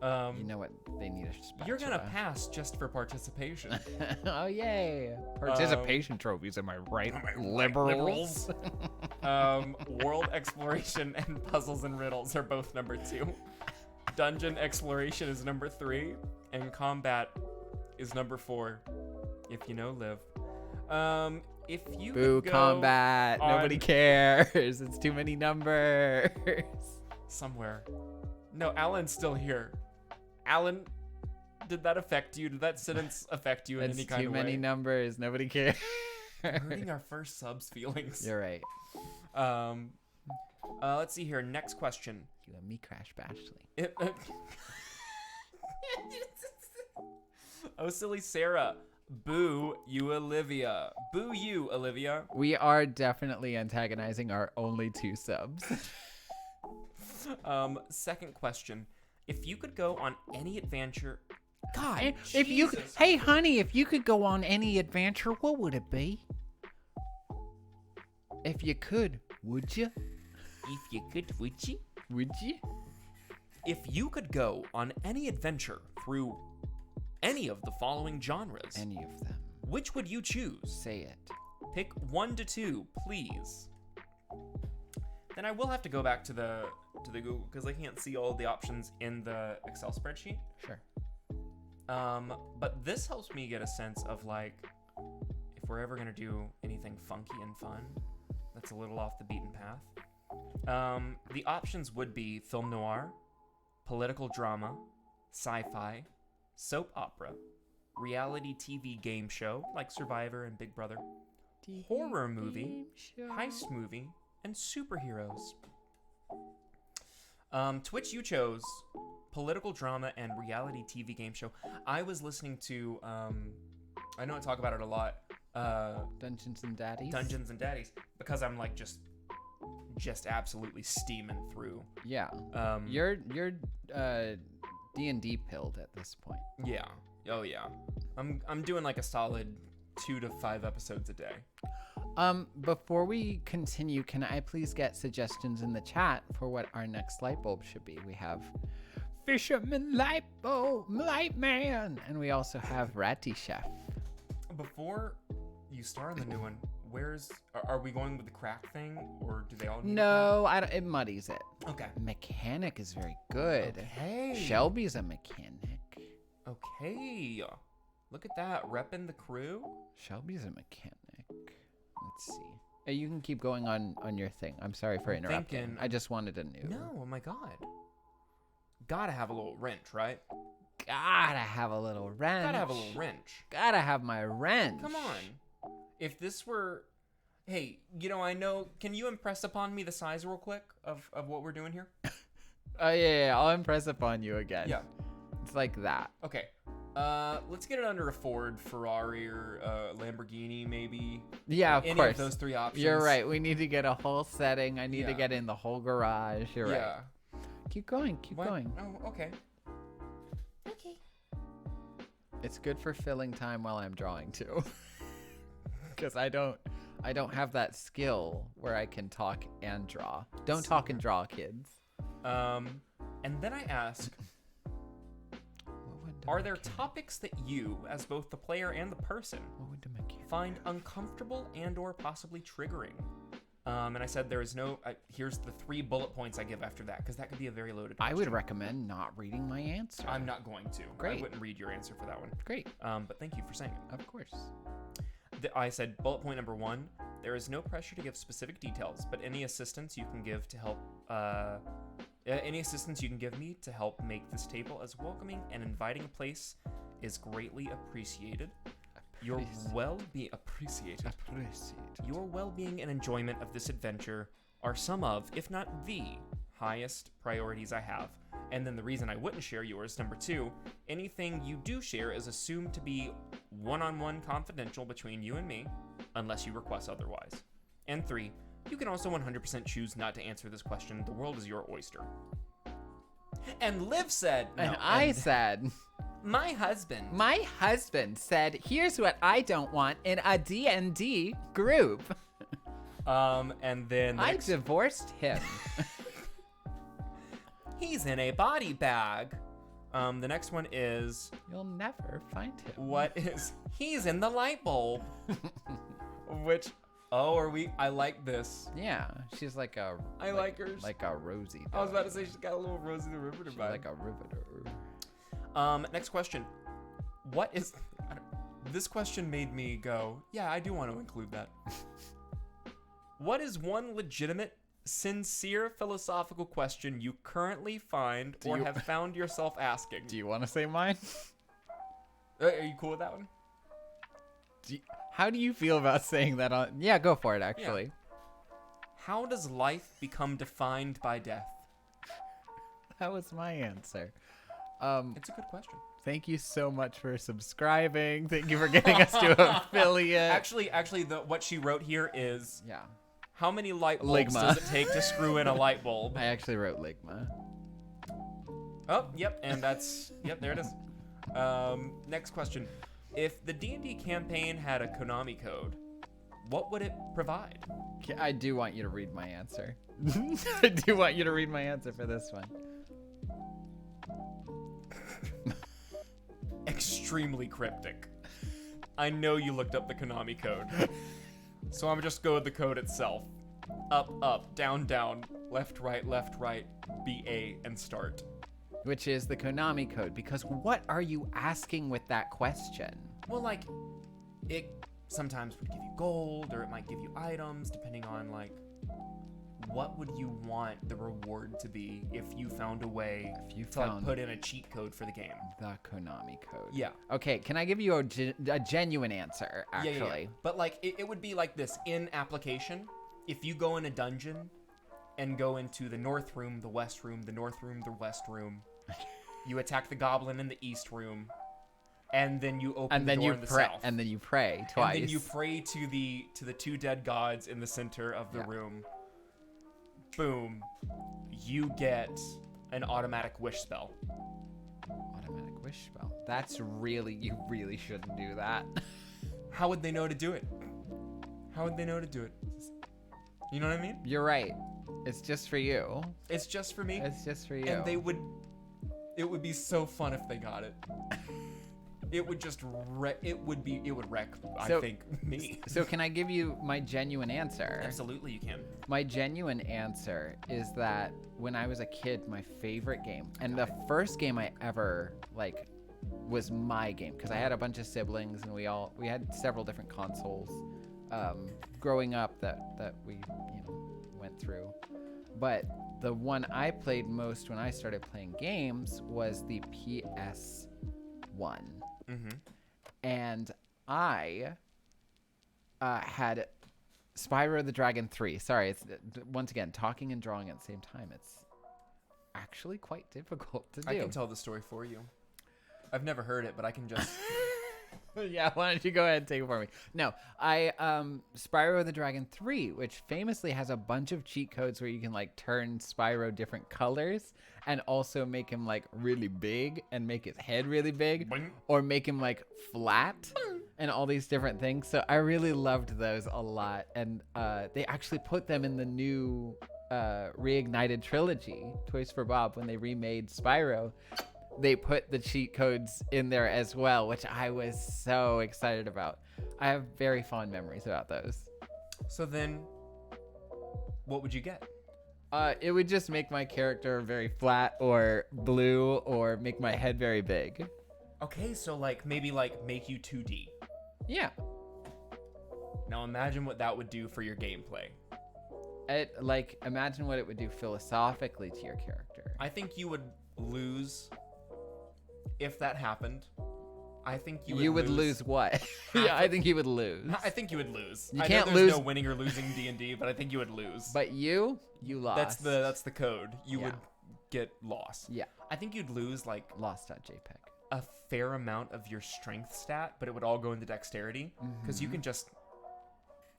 You know what? They need a spatula. You're gonna pass just for participation. Oh, yay. Participation trophies, am I right? Liberals. World exploration and puzzles and riddles are both number 2. Dungeon exploration is number 3, and combat is number 4. If you know, live. If you Boo, could go combat. on Nobody cares. It's too many numbers. somewhere. No, Alan's still here. Alan, did that affect you? Did that sentence affect you in It's any kind too of way? many numbers. Nobody cares. Hurting our first subs feelings. You're right. Let's see here. Next question. You and me, Crash Bashley. Oh, silly Sarah. Boo you, Olivia. Boo you, Olivia. We are definitely antagonizing our only 2 subs. Second question. If you could go on any adventure, God, If you, Jesus. hey honey, if you could go on any adventure, what would it be? If you could, would you? If you could, would you? Would you? If you could go on any adventure through any of the following genres, Any of them. which would you choose? Say it. Pick 1 to 2, please. Then I will have to go back to the Google because I can't see all the options in the Excel spreadsheet. Sure. But this helps me get a sense of like if we're ever gonna do anything funky and fun that's a little off the beaten path. The options would be film noir, political drama, sci-fi, soap opera, reality TV game show like Survivor and Big Brother, horror movie, heist movie, and superheroes. To which you chose political drama and reality TV game show. I was listening to, I know I talk about it a lot, Dungeons and Daddies. Dungeons and Daddies, because I'm like just absolutely steaming through. Yeah. You're D&D pilled at this point. Yeah. Oh yeah. I'm doing like a solid 2 to 5 episodes a day. Before we continue, can I please get suggestions in the chat for what our next light bulb should be? We have Fisherman Light Bulb, Light Man, and we also have Ratty Chef. Before you start on the new one, are we going with the crack thing, or do they all need No, I don't. It muddies it. crack? Okay. Mechanic is very good. Okay. Shelby's a mechanic. Okay. Look at that, repping the crew. Shelby's a mechanic. Let's see. You can keep going on your thing. I'm sorry for interrupting. thinking- I just wanted a new. No, oh my god. Gotta have a little wrench, right? Gotta have a little wrench. Gotta have a little wrench. Gotta have my wrench. Come on. If this were, hey, I know. Can you impress upon me the size real quick of what we're doing here? Oh yeah, I'll impress upon you again. Yeah. It's like that. Okay. Let's get it under a Ford, Ferrari, or Lamborghini, maybe. Yeah, of Any course. of those 3 options. You're right. We need to get a whole setting. I need to Yeah. get in the whole garage. You're right. Yeah. Keep going. Keep What? going. Oh, okay. It's good for filling time while I'm drawing too. Because I don't have that skill where I can talk and draw. Don't talk and draw, kids. And then I ask, are there topics that you, as both the player and the person, find uncomfortable and or possibly triggering? And I said there is no, here's the 3 bullet points I give after that, because that could be a very loaded question. I would recommend not reading my answer. I'm not going to. Great. I wouldn't read your answer for that one. Great. But thank you for saying it. Of course. I said bullet point number 1, there is no pressure to give specific details, but any assistance you can give to help, any assistance you can give me to help make this table as welcoming and inviting a place is greatly appreciated. Your well-being Your well-being and enjoyment of this adventure are some of, if not the, highest priorities I have. And then the reason I wouldn't share yours, number 2, anything you do share is assumed to be one-on-one confidential between you and me, unless you request otherwise. And 3, you can also 100% choose not to answer this question. The world is your oyster. And Liv said, And I said, my husband. my husband said, here's what I don't want in a D&D group. And then I divorced him. he's in a body bag. The next one is, You'll never find him. what is, he's in the light bulb. Which, I like this. Yeah, she's like a. I like hers. Like a Rosie. I was about to say she's got a little Rosie the Riveter She's vibe. like a riveter. Next question. What is, this question made me go, yeah, I do want to include that. What is one legitimate, sincere philosophical question you currently find have found yourself asking? Do you want to say mine? Are you cool with that one? How do you feel about saying that on? Yeah, go for it. Actually. How does life become defined by death? That was my answer. It's a good question. Thank you so much for subscribing. Thank you for getting us to affiliate. Actually, what she wrote here is, Yeah. how many light bulbs Ligma. does it take to screw in a light bulb? I actually wrote Ligma. Oh, yep, and that's, yep, there it is. Next question. If the D&D campaign had a Konami code, what would it provide? I do want you to read my answer. I do want you to read my answer for this one. Extremely cryptic. I know you looked up the Konami code. So I'm just go with the code itself. Up, up, down, down, left, right, BA, and start. Which is the Konami code, because what are you asking with that question? Well, like, it sometimes would give you gold, or it might give you items, depending on, like, what would you want the reward to be if you found a way to like, put in a cheat code for the game? The Konami code. Yeah. Okay, can I give you a genuine answer, actually? Yeah. But, like, it would be like this. In application, if you go in a dungeon and go into the north room, the west room, the north room, the west room, you attack the goblin in the east room, and then you open the door in the south. And then you pray twice. And then you pray to the two dead gods in the center of the room. Boom. You get an automatic wish spell. Automatic wish spell. You really shouldn't do that. How would they know to do it? How would they know to do it? You know what I mean? You're right. It's just for you. It's just for me. It's just for you. And it would be so fun if they got it. It would just it would wreck, I think, me. So can I give you my genuine answer? Absolutely, you can. My genuine answer is that when I was a kid, my favorite game, and the first game I ever was my game, because I had a bunch of siblings and we had several different consoles growing up that we went through. But the one I played most when I started playing games was the PS1. Mm-hmm. And I had Spyro the Dragon 3. Sorry, it's once again talking and drawing at the same time. It's actually quite difficult to do. I can tell the story for you. I've never heard it, but I can just. Yeah, why don't you go ahead and take it for me? No, Spyro the Dragon 3, which famously has a bunch of cheat codes where you can turn Spyro different colors and also make him really big and make his head really big, or make him flat and all these different things. So I really loved those a lot, and they actually put them in the new reignited trilogy, Toys for Bob, when they remade Spyro. They put the cheat codes in there as well, which I was so excited about. I have very fond memories about those. So then, what would you get? It would just make my character very flat or blue, or make my head very big. Okay, so maybe make you 2D. Yeah. Now imagine what that would do for your gameplay. Imagine what it would do philosophically to your character. I think you would lose. If that happened, I think you would lose what? Yeah, I think you would lose. I think you would lose. You I can't know there's lose. no winning or losing D&D, but I think you would lose. But you lost. That's the code. You would get lost. Yeah. I think you'd lose lost.jpg. a fair amount of your strength stat, but it would all go into dexterity because you can just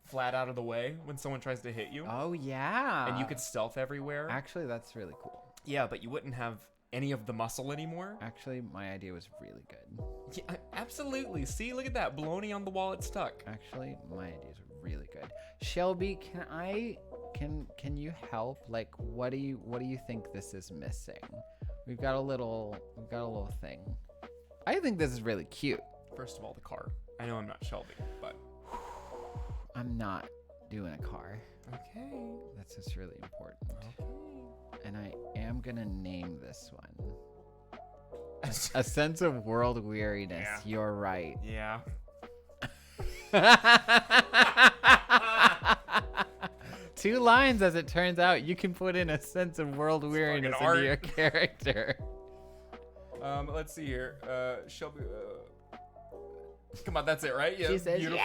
flat out of the way when someone tries to hit you. Oh yeah. And you could stealth everywhere. Actually, that's really cool. Yeah, but you wouldn't have any of the muscle anymore. Actually, my idea was really good. Yeah, absolutely. See, look at that. Baloney on the wall, it's stuck. Actually, my ideas are really good. Shelby, can you help? What do you think this is missing? We've got a little thing. I think this is really cute. First of all, the car. I know I'm not Shelby, but I'm not doing a car. okay. That's just really important. Okay. And I am gonna name this one. A sense of world weariness. Yeah. You're right. Yeah. 2 lines, as it turns out. You can put in a sense of world weariness fucking into your art. character. Let's see here. Shelby. Come on, that's it, right? Yeah. She says, beautiful.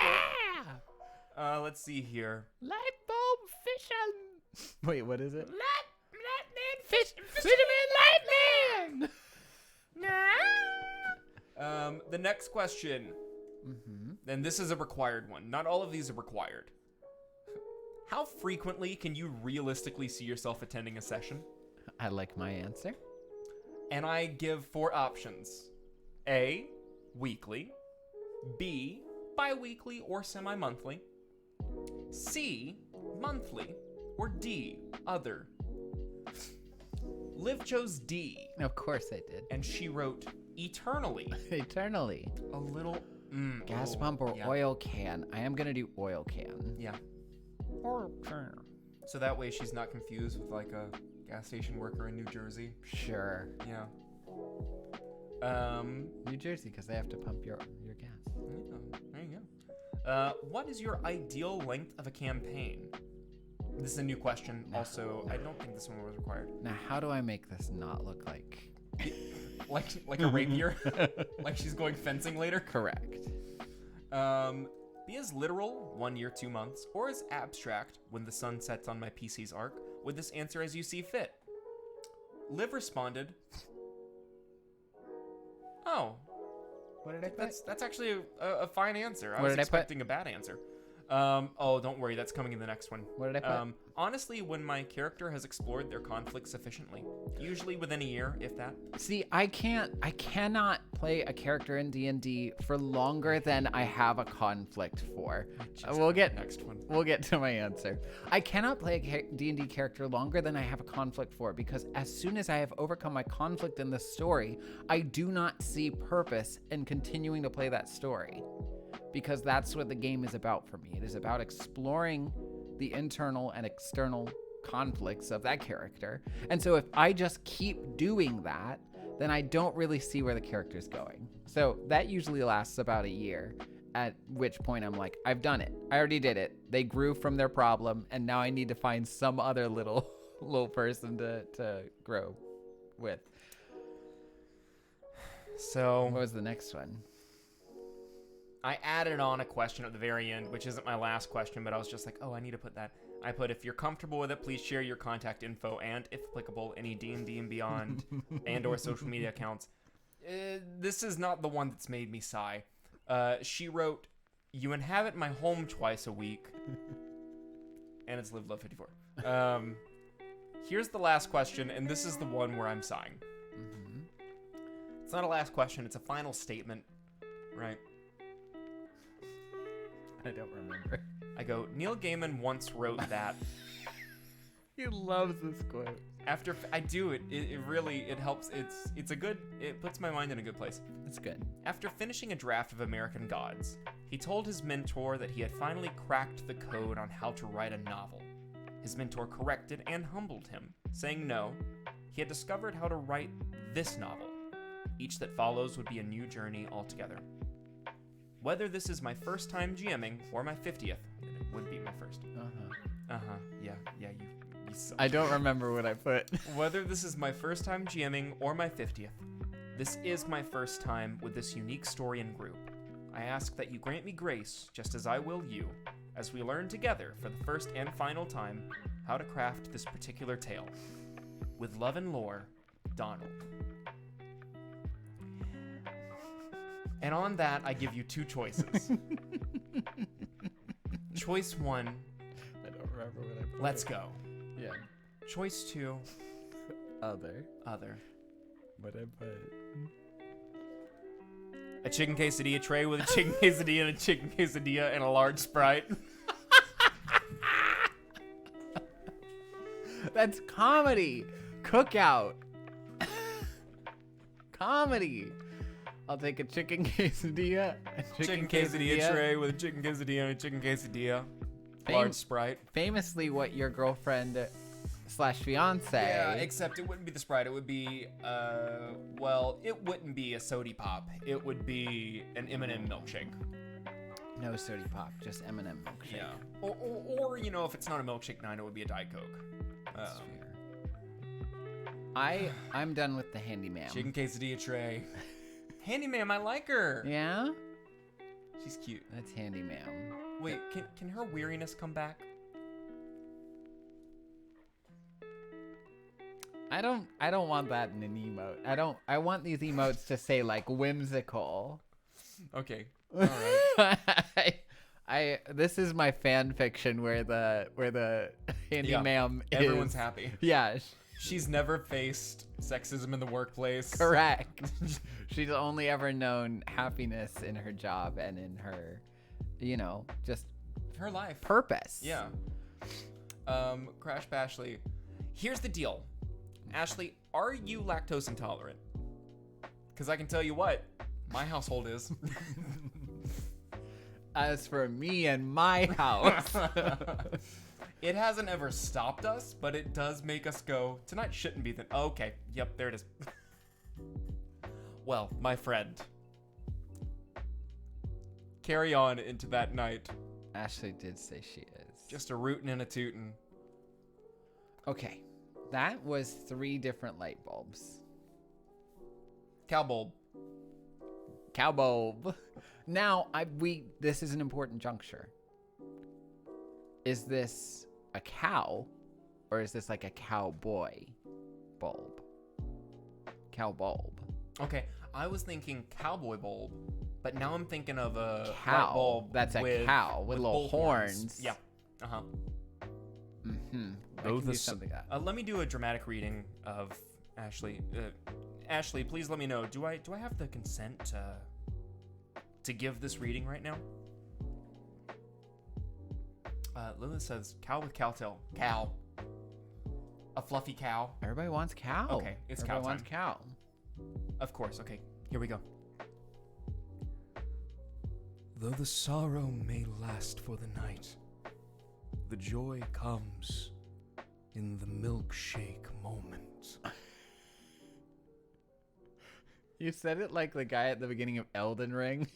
yeah! Let's see here. Light bulb fishing. Wait, what is it? Lightman fish. Vitamin Lightman. The next question, Mm-hmm. and this is a required one. Not all of these are required. How frequently can you realistically see yourself attending a session? I like my answer. And I give 4 options. A, weekly. B, bi-weekly or semi-monthly. C, monthly. Or D, other. Liv chose D, Of course I did. and she wrote eternally. Eternally. A little... Gas oh, pump or yeah. oil can. I am going to do oil can. Yeah. Or can. So that way she's not confused with like a gas station worker in New Jersey. Sure. Yeah. New Jersey, because they have to pump your gas. Yeah, there you go. What is your ideal length of a campaign? This is a new question. Also, I don't think this one was required. Now, how do I make this not look like... Like a rapier? Like she's going fencing later? Correct. Be as literal, 1 year, 2 months, or as abstract, when the sun sets on my PC's arc, with this answer as you see fit. Liv responded, oh, What did I put? that's actually a fine answer. I What was did I put? expecting a bad answer. Oh, don't worry, that's coming in the next one. What did I put? Honestly, when my character has explored their conflict sufficiently, usually within a year, if that. See, I cannot play a character in D&D for longer than I have a conflict for. We'll get next one. We'll get to my answer. I cannot play a D&D character longer than I have a conflict for, because as soon as I have overcome my conflict in the story, I do not see purpose in continuing to play that story. Because that's what the game is about for me. It is about exploring the internal and external conflicts of that character. And so if I just keep doing that, then I don't really see where the character's going. So that usually lasts about a year, at which point I'm like, I've done it. I already did it. They grew from their problem, and now I need to find some other little person to grow with. So What was the next one? I added on a question at the very end, which isn't my last question, but I was just like, oh, I need to put that. I put, if you're comfortable with it, please share your contact info and, if applicable, any D&D and Beyond and or social media accounts. This is not the one that's made me sigh. She wrote, you inhabit my home twice a week. And it's Live Love 54. Here's the last question, and this is the one where I'm sighing. Mm-hmm. It's not a last question, it's a final statement, right? I don't remember. I go, Neil Gaiman once wrote that He loves this quote. after I do it really it helps. It's a good, it puts my mind in a good place. It's good. After finishing a draft of American Gods, he told his mentor that he had finally cracked the code on how to write a novel. His mentor corrected and humbled him, saying no, he had discovered how to write this novel. Each that follows would be a new journey altogether. Whether this is my first time GMing or my 50th, and it would be my first. Yeah, you suck. I don't remember what I put. Whether this is my first time GMing or my 50th, this is my first time with this unique story and group. I ask that you grant me grace, just as I will you, as we learn together for the first and final time how to craft this particular tale. With love and lore, Donald. And on that, I give you 2 choices. Choice 1, I don't remember what I put. let's go. Yeah. Choice 2, Other. other. What I put. A chicken quesadilla tray with a chicken quesadilla and a chicken quesadilla and a large Sprite. That's comedy. Cookout. Comedy. I'll take a chicken quesadilla. A Chicken quesadilla tray with a chicken quesadilla and a chicken quesadilla. Large Sprite. Famously, what your girlfriend slash fiance. Yeah, except it wouldn't be the Sprite. It would be, well, it wouldn't be a Sody Pop. It would be an M&M milkshake. No Sody Pop, just M&M milkshake. Yeah. Or, you know, if it's not a milkshake 9, it would be a Diet Coke. That's fair. I'm done with the handyman. Chicken quesadilla tray. Handyman, I like her. Yeah? She's cute. That's handyman. Wait, can her weariness come back? I don't want that in an emote. I want these emotes to say like whimsical. Okay. All right. This is my fan fiction where the handyman is everyone's happy. Yeah. She's never faced sexism in the workplace. Correct. She's only ever known happiness in her job and in her, you know, just her life. Purpose. Yeah. Crash Ashley. Here's the deal. Ashley, are you lactose intolerant? Because I can tell you what, my household is. As for me and my house. It hasn't ever stopped us, but it does make us go, tonight shouldn't be the... Oh, okay, yep, there it is. Well, my friend. Carry on into that night. Ashley did say she is. Just a rootin' and a tootin'. Okay, that was 3 different light bulbs. Cowbulb. Cowbulb. Now, this is an important juncture. Is this a cow, or is this like a cowboy bulb? Cow bulb. Okay, I was thinking cowboy bulb, but now I'm thinking of a Cow. light bulb. That's a cow with little bull horns. Yeah. Uh-huh. Mm-hmm. Let me do a dramatic reading of Ashley. Ashley, please let me know. Do I have the consent to give this reading right now? Lilith says, cow with cowtail. Cow. A fluffy cow. Everybody wants cow. Okay, it's cow Everybody wants time. cow. Of course, okay. Here we go. Though the sorrow may last for the night, the joy comes in the milkshake moment. You said it like the guy at the beginning of Elden Ring.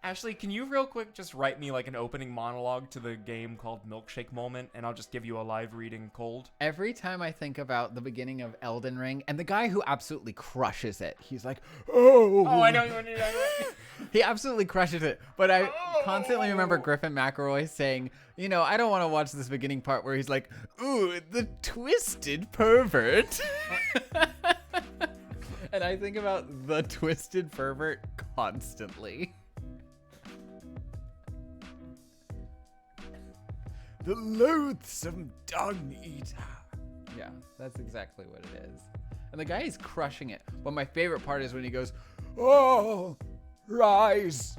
Ashley, can you real quick just write me like an opening monologue to the game called Milkshake Moment, and I'll just give you a live reading cold? Every time I think about the beginning of Elden Ring, and the guy who absolutely crushes it, he's like, oh, I know you want to do that. He absolutely crushes it. But I constantly remember Griffin McElroy saying, you know, I don't want to watch this beginning part where he's like, ooh, the twisted pervert. And I think about the twisted pervert constantly. The loathsome dung eater. Yeah, that's exactly what it is. And the guy is crushing it. But my favorite part is when he goes, oh, rise.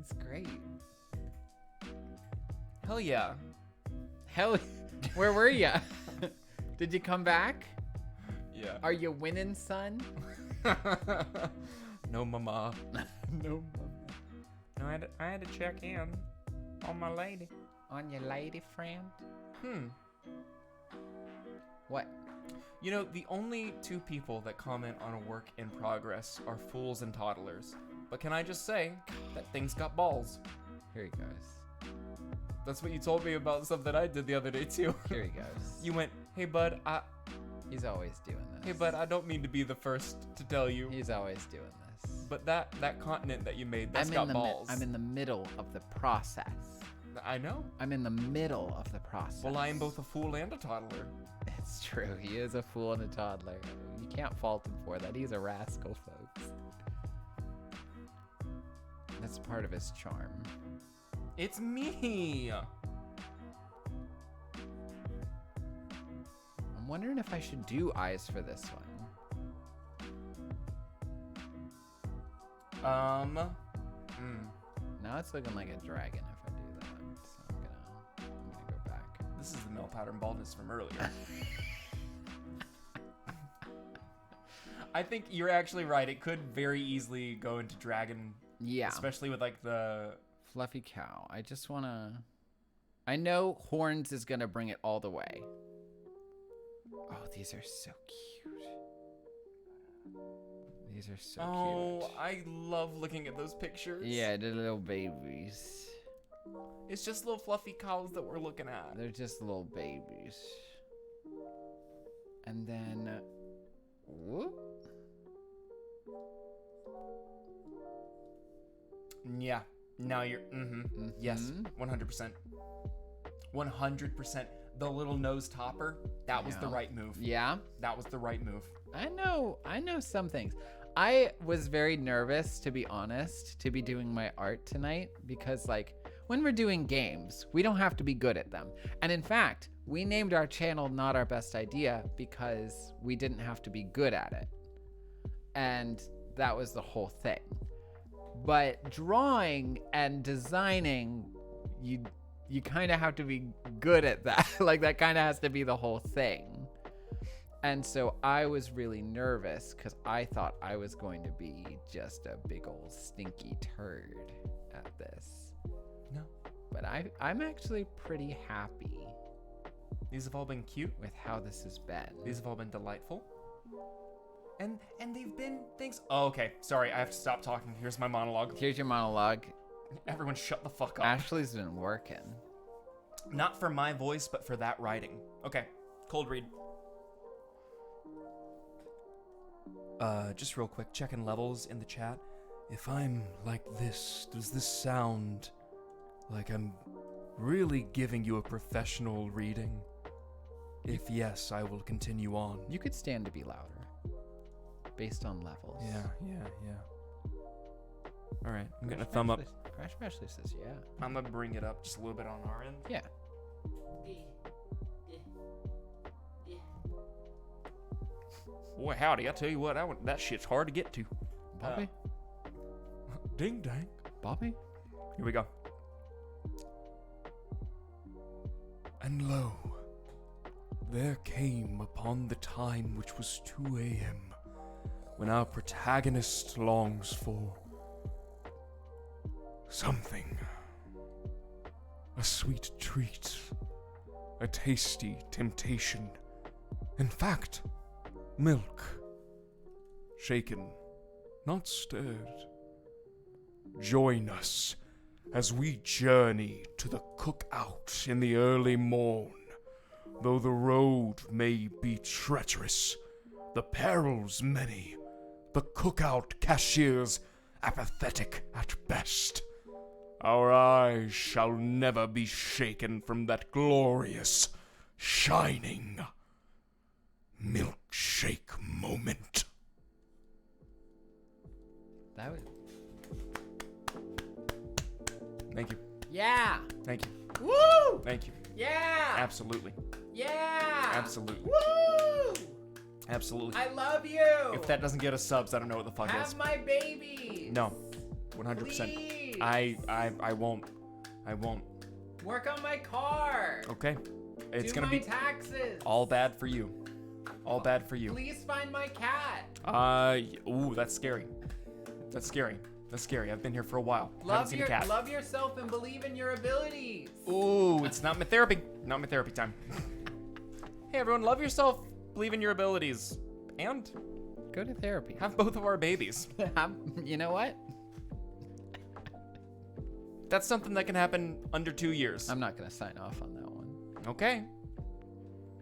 It's great. Hell yeah. Hell, where were ya? Did you come back? Yeah. Are you winning, son? No, mama. No. No, I had to check in on my lady. On your lady friend? What? You know, the only 2 people that comment on a work in progress are fools and toddlers. But can I just say that thing's got balls? Here he goes. That's what you told me about stuff that I did the other day, too. Here he goes. You went, hey, bud, He's always doing this. Hey, bud, I don't mean to be the first to tell you. He's always doing this. But that continent that you made, that's got balls. I'm in the middle of the process. I know. I'm in the middle of the process. Well, I am both a fool and a toddler. It's true. He is a fool and a toddler. You can't fault him for that. He's a rascal, folks. That's part of his charm. It's me. I'm wondering if I should do eyes for this one. Now it's looking like a dragon if I do that. So I'm gonna go back. This is the male pattern baldness from earlier. I think you're actually right. It could very easily go into dragon, Yeah. especially with like the. Fluffy cow. I just want to... I know horns is going to bring it all the way. Oh, these are so cute. These are so cute. I love looking at those pictures. Yeah, the little babies. It's just little fluffy cows that we're looking at. They're just little babies. And then... whoop. Yeah. Now you're. Yes. 100%. 100%. The little nose topper. That was the right move. Yeah. That was the right move. I know some things. I was very nervous, to be honest, to be doing my art tonight because, like, when we're doing games, we don't have to be good at them. And in fact, we named our channel Not Our Best Idea because we didn't have to be good at it. And that was the whole thing. But drawing and designing, you kind of have to be good at that. Like, that kind of has to be the whole thing. And so I was really nervous because I thought I was going to be just a big old stinky turd at this. No. But I'm actually pretty happy These have all been cute. with how this has been. These have all been delightful. And they've been things. Oh, okay. Sorry, I have to stop talking. Here's my monologue. Here's your monologue. Everyone shut the fuck up. Ashley's been working. Not for my voice, but for that writing. Okay, cold read. Just real quick, checking levels in the chat. If I'm like this, does this sound like I'm really giving you a professional reading? If yes, I will continue on. You could stand to be louder based on levels. Yeah. All right, I'm getting a thumb up. Crash Ashley says yeah. I'm gonna bring it up just a little bit on our end. Yeah. Boy, howdy, I tell you what, that shit's hard to get to. Bobby? Ding dang. Bobby? Here we go. And lo, there came upon the time which was 2 a.m., when our protagonist longs for something. A sweet treat. A tasty temptation. In fact, milk. Shaken, not stirred. Join us as we journey to the cookout in the early morn. Though the road may be treacherous, the perils many, the cookout cashiers apathetic at best. Our eyes shall never be shaken from that glorious, shining milkshake moment. That was... Thank you. Yeah! Thank you. Woo! Thank you. Yeah! Absolutely. Yeah! Absolutely. Woo! Absolutely. I love you! If that doesn't get us subs, I don't know what the fuck Have is. my baby! No. 100%. Please! I won't. I won't. Work on my car! Okay. It's Do gonna my be taxes! all bad for you. All bad for you. Please find my cat! Ooh, that's scary. That's scary. That's scary. I've been here for a while. Haven't seen a cat. Love yourself and believe in your abilities! Ooh, it's not my therapy. Not my therapy time. Hey everyone, love yourself, believe in your abilities, and Go to therapy. have both of our babies. You know what? That's something that can happen under 2 years. I'm not gonna sign off on that one. Okay.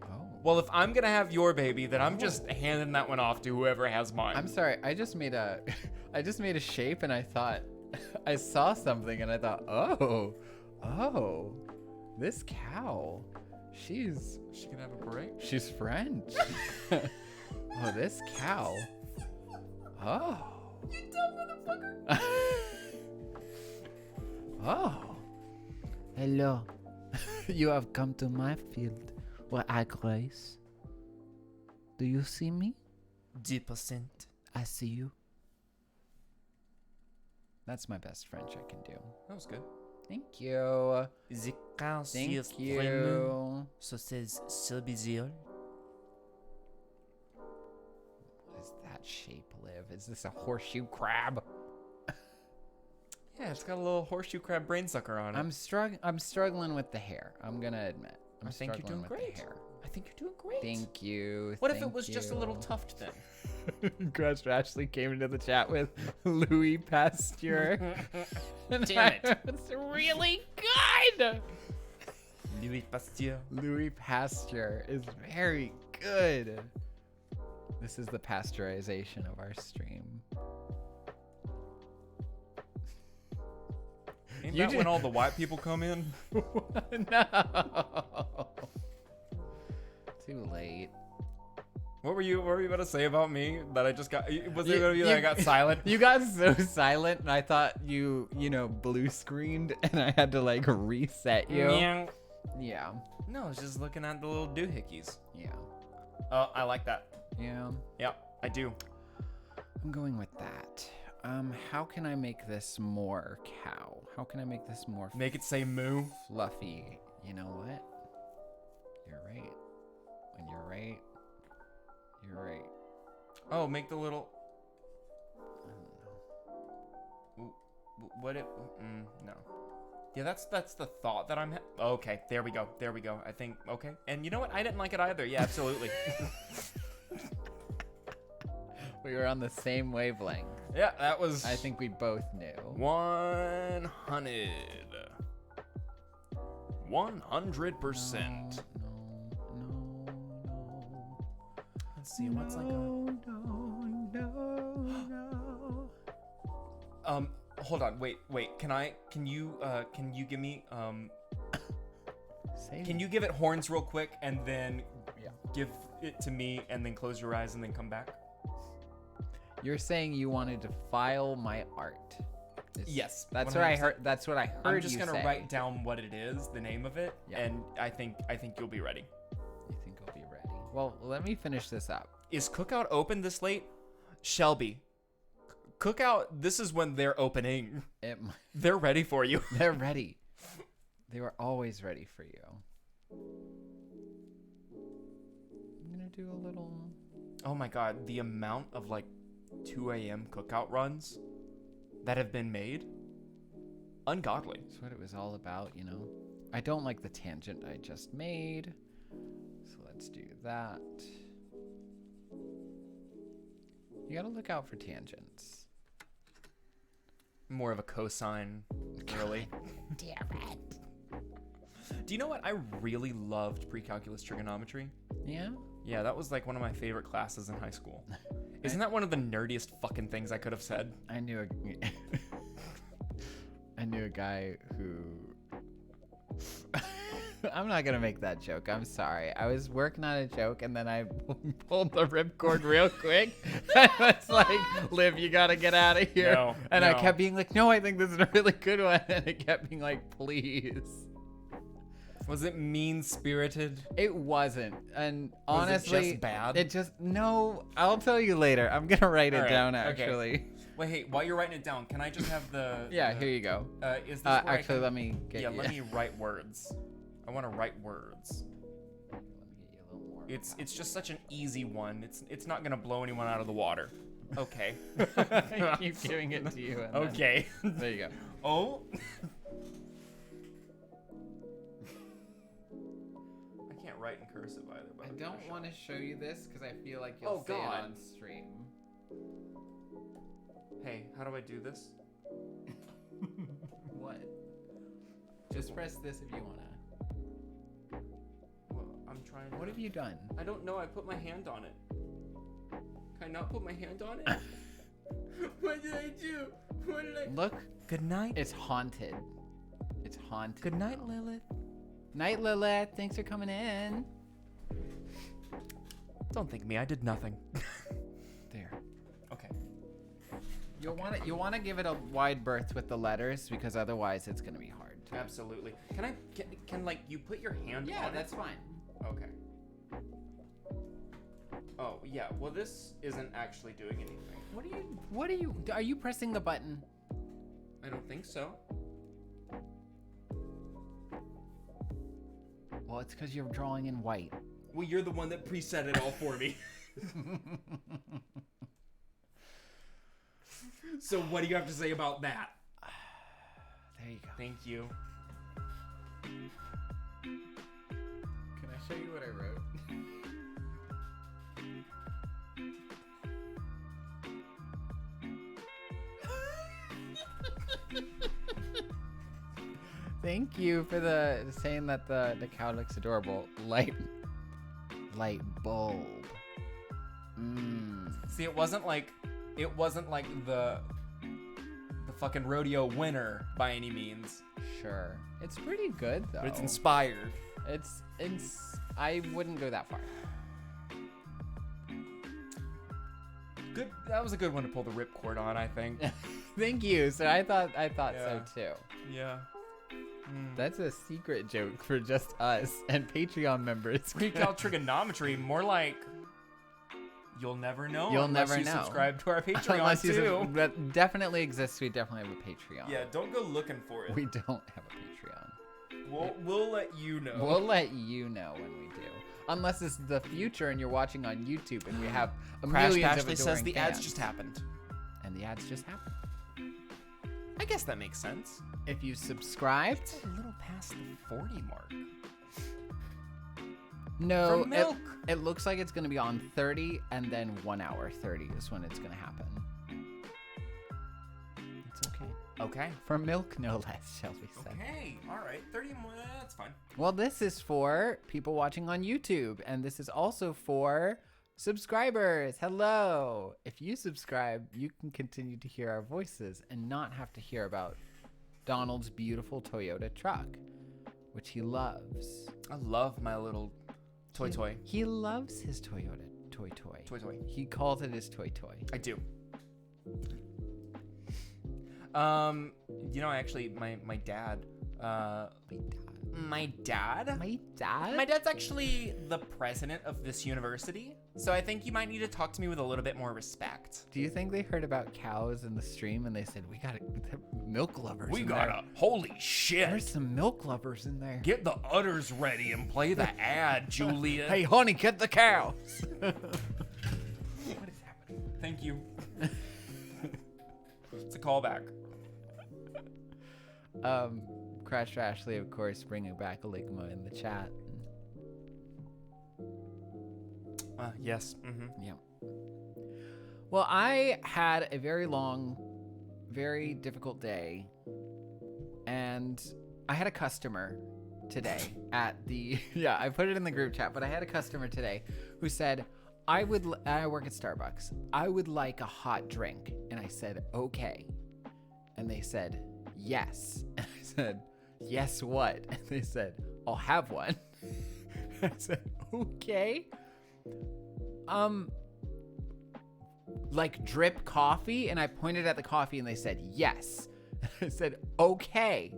Oh. Well, if I'm gonna have your baby, then I'm just handing that one off to whoever has mine. I'm sorry. I just made a shape and I thought I saw something and I thought, oh, this cow, she's She can have a break. French. Oh, this cow. Oh. You dumb motherfucker. Oh. Hello. You have come to my field where I graze. Do you see me? 10%. I see you. That's my best French I can do. That was good. Thank you. The cow Thank you. so says Subisiol. What is does that shape live? Is this a horseshoe crab? Yeah, it's got a little horseshoe crab brain sucker on it. I'm struggling with the hair. I'm gonna admit. I think you're doing great. The hair. I think you're doing great. Thank you. What if it was just a little tuft then? Crush Ashley came into the chat with Louis Pasteur. Damn it. It's really good. Louis Pasteur. Louis Pasteur is very good. This is the pasteurization of our stream. Ain't that when all the white people come in? No. Too late. What were you about to say about me that I just got? Was it gonna be that I got silent? You got so silent, and I thought you blue screened, and I had to like reset you. Yeah. No, I was just looking at the little doohickeys. Yeah. Oh, I like that. Yeah. Yeah, I do. I'm going with that. How can I make this more cow? How can I make this more Make it say moo. fluffy? You know what? You're right. When you're right, you're right. Oh, make the little. I don't know. Ooh, what it? No. Yeah, that's the thought that I'm. Okay, there we go. There we go. I think okay. And you know what? I didn't like it either. Yeah, absolutely. We were on the same wavelength. Yeah, that was. I think we both knew. 100. 100%. No. Let's see. What's like a? No. Hold on. Wait. Can you give me Same. Can you give it horns real quick and then Yeah. give it to me and then close your eyes and then come back? You're saying you wanted to file my art. Yes, That's what I 100%. heard. That's what I heard. I'm just you gonna say. write down what it is, the name of it, Yeah. and I think you'll be ready. You think I'll be ready? Well, let me finish this up. Is Cookout open this late? Shelby, Cookout. This is when they're opening. They're ready for you. They're ready. They were always ready for you. I'm gonna do a little. Oh my god, the amount of like 2 a.m. Cookout runs that have been made, ungodly. That's what it was all about, you know. I don't like the tangent I just made, so let's do that. You gotta look out for tangents. More of a cosine, really. Damn it. Do you know what? I really loved pre-calculus trigonometry. Yeah? Yeah, that was like one of my favorite classes in high school. Isn't that one of the nerdiest fucking things I could have said? I knew a guy who I'm not gonna make that joke. I'm sorry. I was working on a joke and then I pulled the ripcord real quick. It's like, Liv, you gotta get out of here. No, and no. I kept being like, no, I think this is a really good one. And it kept being like, please. Was it mean-spirited? It wasn't. And Was it honestly, just bad? It just, no, I'll tell you later. I'm gonna write it All right, down okay. actually. Wait, hey, while you're writing it down, can I just have the... Yeah, here you go. Is this where I Actually, can- let me get Yeah, you. let me write words. I want to write words. Let me get you a little more. It's just such an easy one. It's not gonna blow anyone out of the water. Okay. I keep giving it to you. And then- Okay. There you go. Oh. I can't write in cursive either. By I the way. don't want to show you this because I feel like you'll Oh, say God. it on stream. Hey, how do I do this? What? Just press this if you wanna. Well, I'm trying. What have you done? I don't know. I put my hand on it. Can I not put my hand on it? What did I do? What did I? Look, Good night. it's haunted. It's haunted. Good night, now. Lilith. Night, Lilith. Thanks for coming in. Don't thank me. I did nothing. There. Okay. You'll want to give it a wide berth with the letters because otherwise it's gonna be hard. Absolutely. Can like you put your hand Yeah, on that's it? fine. Okay. Oh, yeah. Well, this isn't actually doing anything. Are you pressing the button? I don't think so. Well, it's because you're drawing in white. Well, you're the one that preset it all for me. So what do you have to say about that? There you go. Thank you. Can I show you what I wrote? Thank you for the saying that the cow looks adorable. Light bulb. See, it wasn't like the fucking rodeo winner by any means. Sure. It's pretty good though. But it's inspired. It's I wouldn't go that far. Good. That was a good one to pull the ripcord on, I think. Thank you. So I thought Yeah. so too. Yeah. That's a secret joke for just us and Patreon members. Pre-cal trigonometry, more like you'll never know. You'll unless never you know. Subscribe to our Patreon Unless you too. that definitely exists. We definitely have a Patreon. Yeah, don't go looking for it. We don't have a Patreon. We'll let you know. We'll let you know when we do. Unless it's the future and you're watching on YouTube and we have Crash millions of Pashley says adoring the ads fans. just happened. And the ads just happened. I guess that makes sense. If you subscribed, A little past the 40 mark. no, For milk. it looks like it's going to be on 30 and then 1 hour 30 is when it's going to happen. It's okay. Okay. For milk, no less, shall we say. Okay. All right. 30 more. That's fine. Well, this is for people watching on YouTube, and this is also for subscribers. Hello. If you subscribe, you can continue to hear our voices and not have to hear about Donald's beautiful Toyota truck, which he loves. I love my little toy. He loves his Toyota toy. Toy. He calls it his toy. I do. Actually, my dad. My dad? My dad? My dad's actually the president of this university, so I think you might need to talk to me with a little bit more respect. Do you think they heard about cows in the stream and they said, we got milk lovers We in got there. a holy shit. There's some milk lovers in there. Get the udders ready and play the ad, Julia. Hey, honey, get the cows. What is happening? Thank you. It's a callback. Crash Ashley, of course, bringing back Aligma in the chat. Yes. Mm-hmm. Yeah. Well, I had a very long, very difficult day, and I had a customer today at the I put it in the group chat, but I had a customer today who said, I work at Starbucks. I would like a hot drink. And I said, okay. And they said, yes. And I said, yes, what? And they said, I'll have one. I said, okay. Like drip coffee? And I pointed at the coffee and they said, yes. And I said, okay.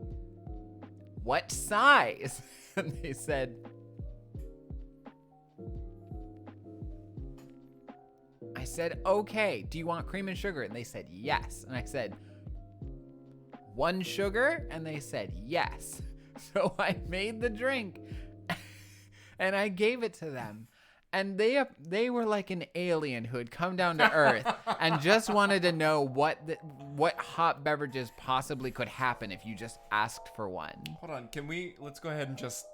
What size? And they said, I said, okay. Do you want cream and sugar? And they said, yes. And I said, 1 sugar? And they said, yes. So I made the drink and I gave it to them. And they were like an alien who had come down to Earth and just wanted to know what hot beverages possibly could happen if you just asked for one. Hold on. Let's go ahead and just,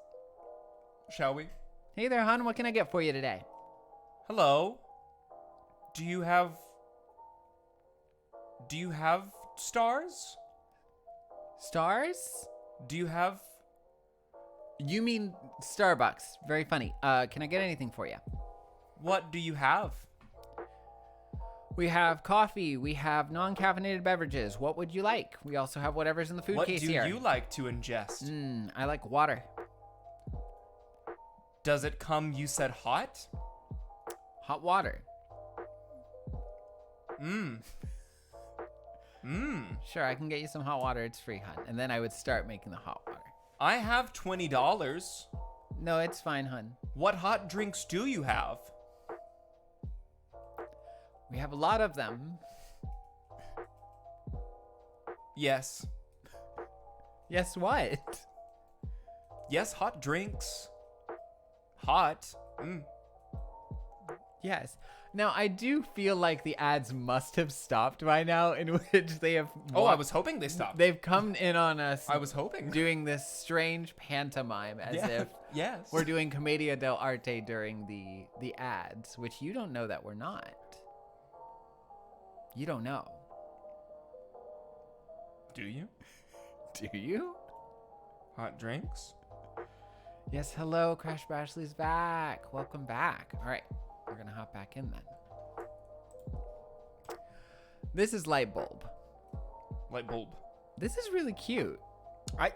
shall we? Hey there, hon. What can I get for you today? Hello? Do you have stars? Stars? Do you have... You mean Starbucks. Very funny. Can I get anything for you? What do you have? We have coffee. We have non-caffeinated beverages. What would you like? We also have whatever's in the food What case do here. you like to ingest? I like water. Does it come, you said hot? Hot water. Sure, I can get you some hot water. It's free, hun. And then I would start making the hot water. I have $20. No, it's fine, hun. What hot drinks do you have? We have a lot of them. Yes. Yes, what? Yes, hot drinks. Hot. Yes. Now, I do feel like the ads must have stopped by now, in which they have. Oh, I was hoping they stopped. They've come in on us. I was hoping. Doing this strange pantomime as Yeah. if Yes. we're doing Commedia dell'arte during the ads, which you don't know that we're not. You don't know. Do you? Do you? Hot drinks? Yes, hello, Crash Bashley's back. Welcome back. All right, we're gonna hop back in then. This is Light Bulb. Light bulb. This is really cute.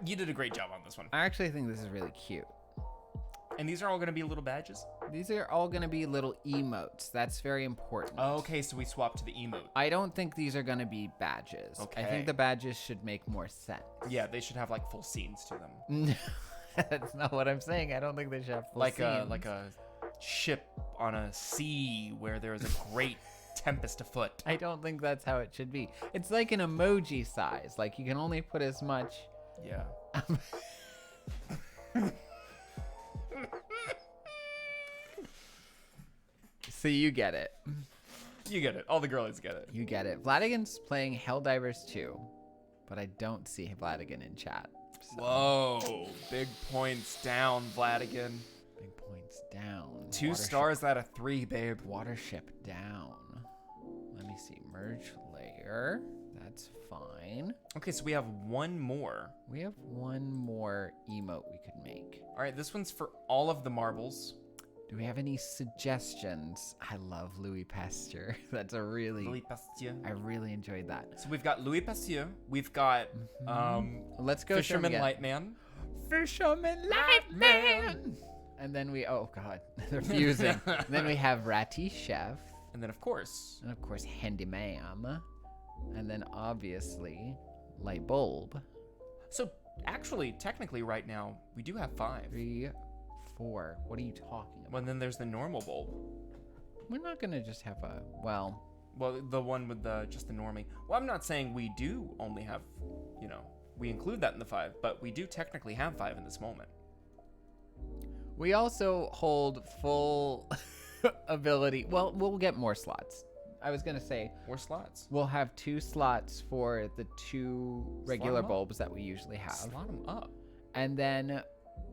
You did a great job on this one. I actually think this is really cute. And these are all going to be little badges? These are all gonna be little emotes. That's very important. Okay, so we swapped to the emote. I don't think these are gonna be badges. I Okay. think the badges should make more sense. Yeah, they should have like full scenes to them. That's not what I'm saying. I don't think they should have full Like scenes. a ship on a sea where there is a great tempest afoot. I don't think that's how it should be. It's like an emoji size. Like you can only put as much. Yeah. So you get it. You get it. All the girlies get it. You get it. Vladigan's playing Helldivers 2, but I don't see Vladigan in chat. So Whoa. Big points down, Vladigan. big points down. 2 Watership- stars out of 3, babe. Watership down. Let me see. Merge layer. That's fine. Okay, so we have one more. We have one more emote we could make. All right, this one's for all of the marbles. Do we have any suggestions? I love Louis Pasteur. That's a really, Louis Pasteur. I really enjoyed that. So we've got Louis Pasteur. We've got Let's go. Fisherman through 'em Lightman. again. Fisherman Lightman. And then we, oh God, they're fusing. And then we have Ratty Chef. And then, of course, And of course, Handyman. And then obviously, Light Bulb. so actually, technically right now, we do have 5. 3, 4. What are you talking about? Well, then there's the normal bulb. We're not going to just have a, well, Well, the one with just the normie. Well, I'm not saying we do only have, we include that in the 5, but we do technically have 5 in this moment. we also hold full ability. Well, we'll get more slots. I was going to say, More slots. we'll have 2 slots for the 2 regular 'em up. bulbs that we usually have. Slot them up. And then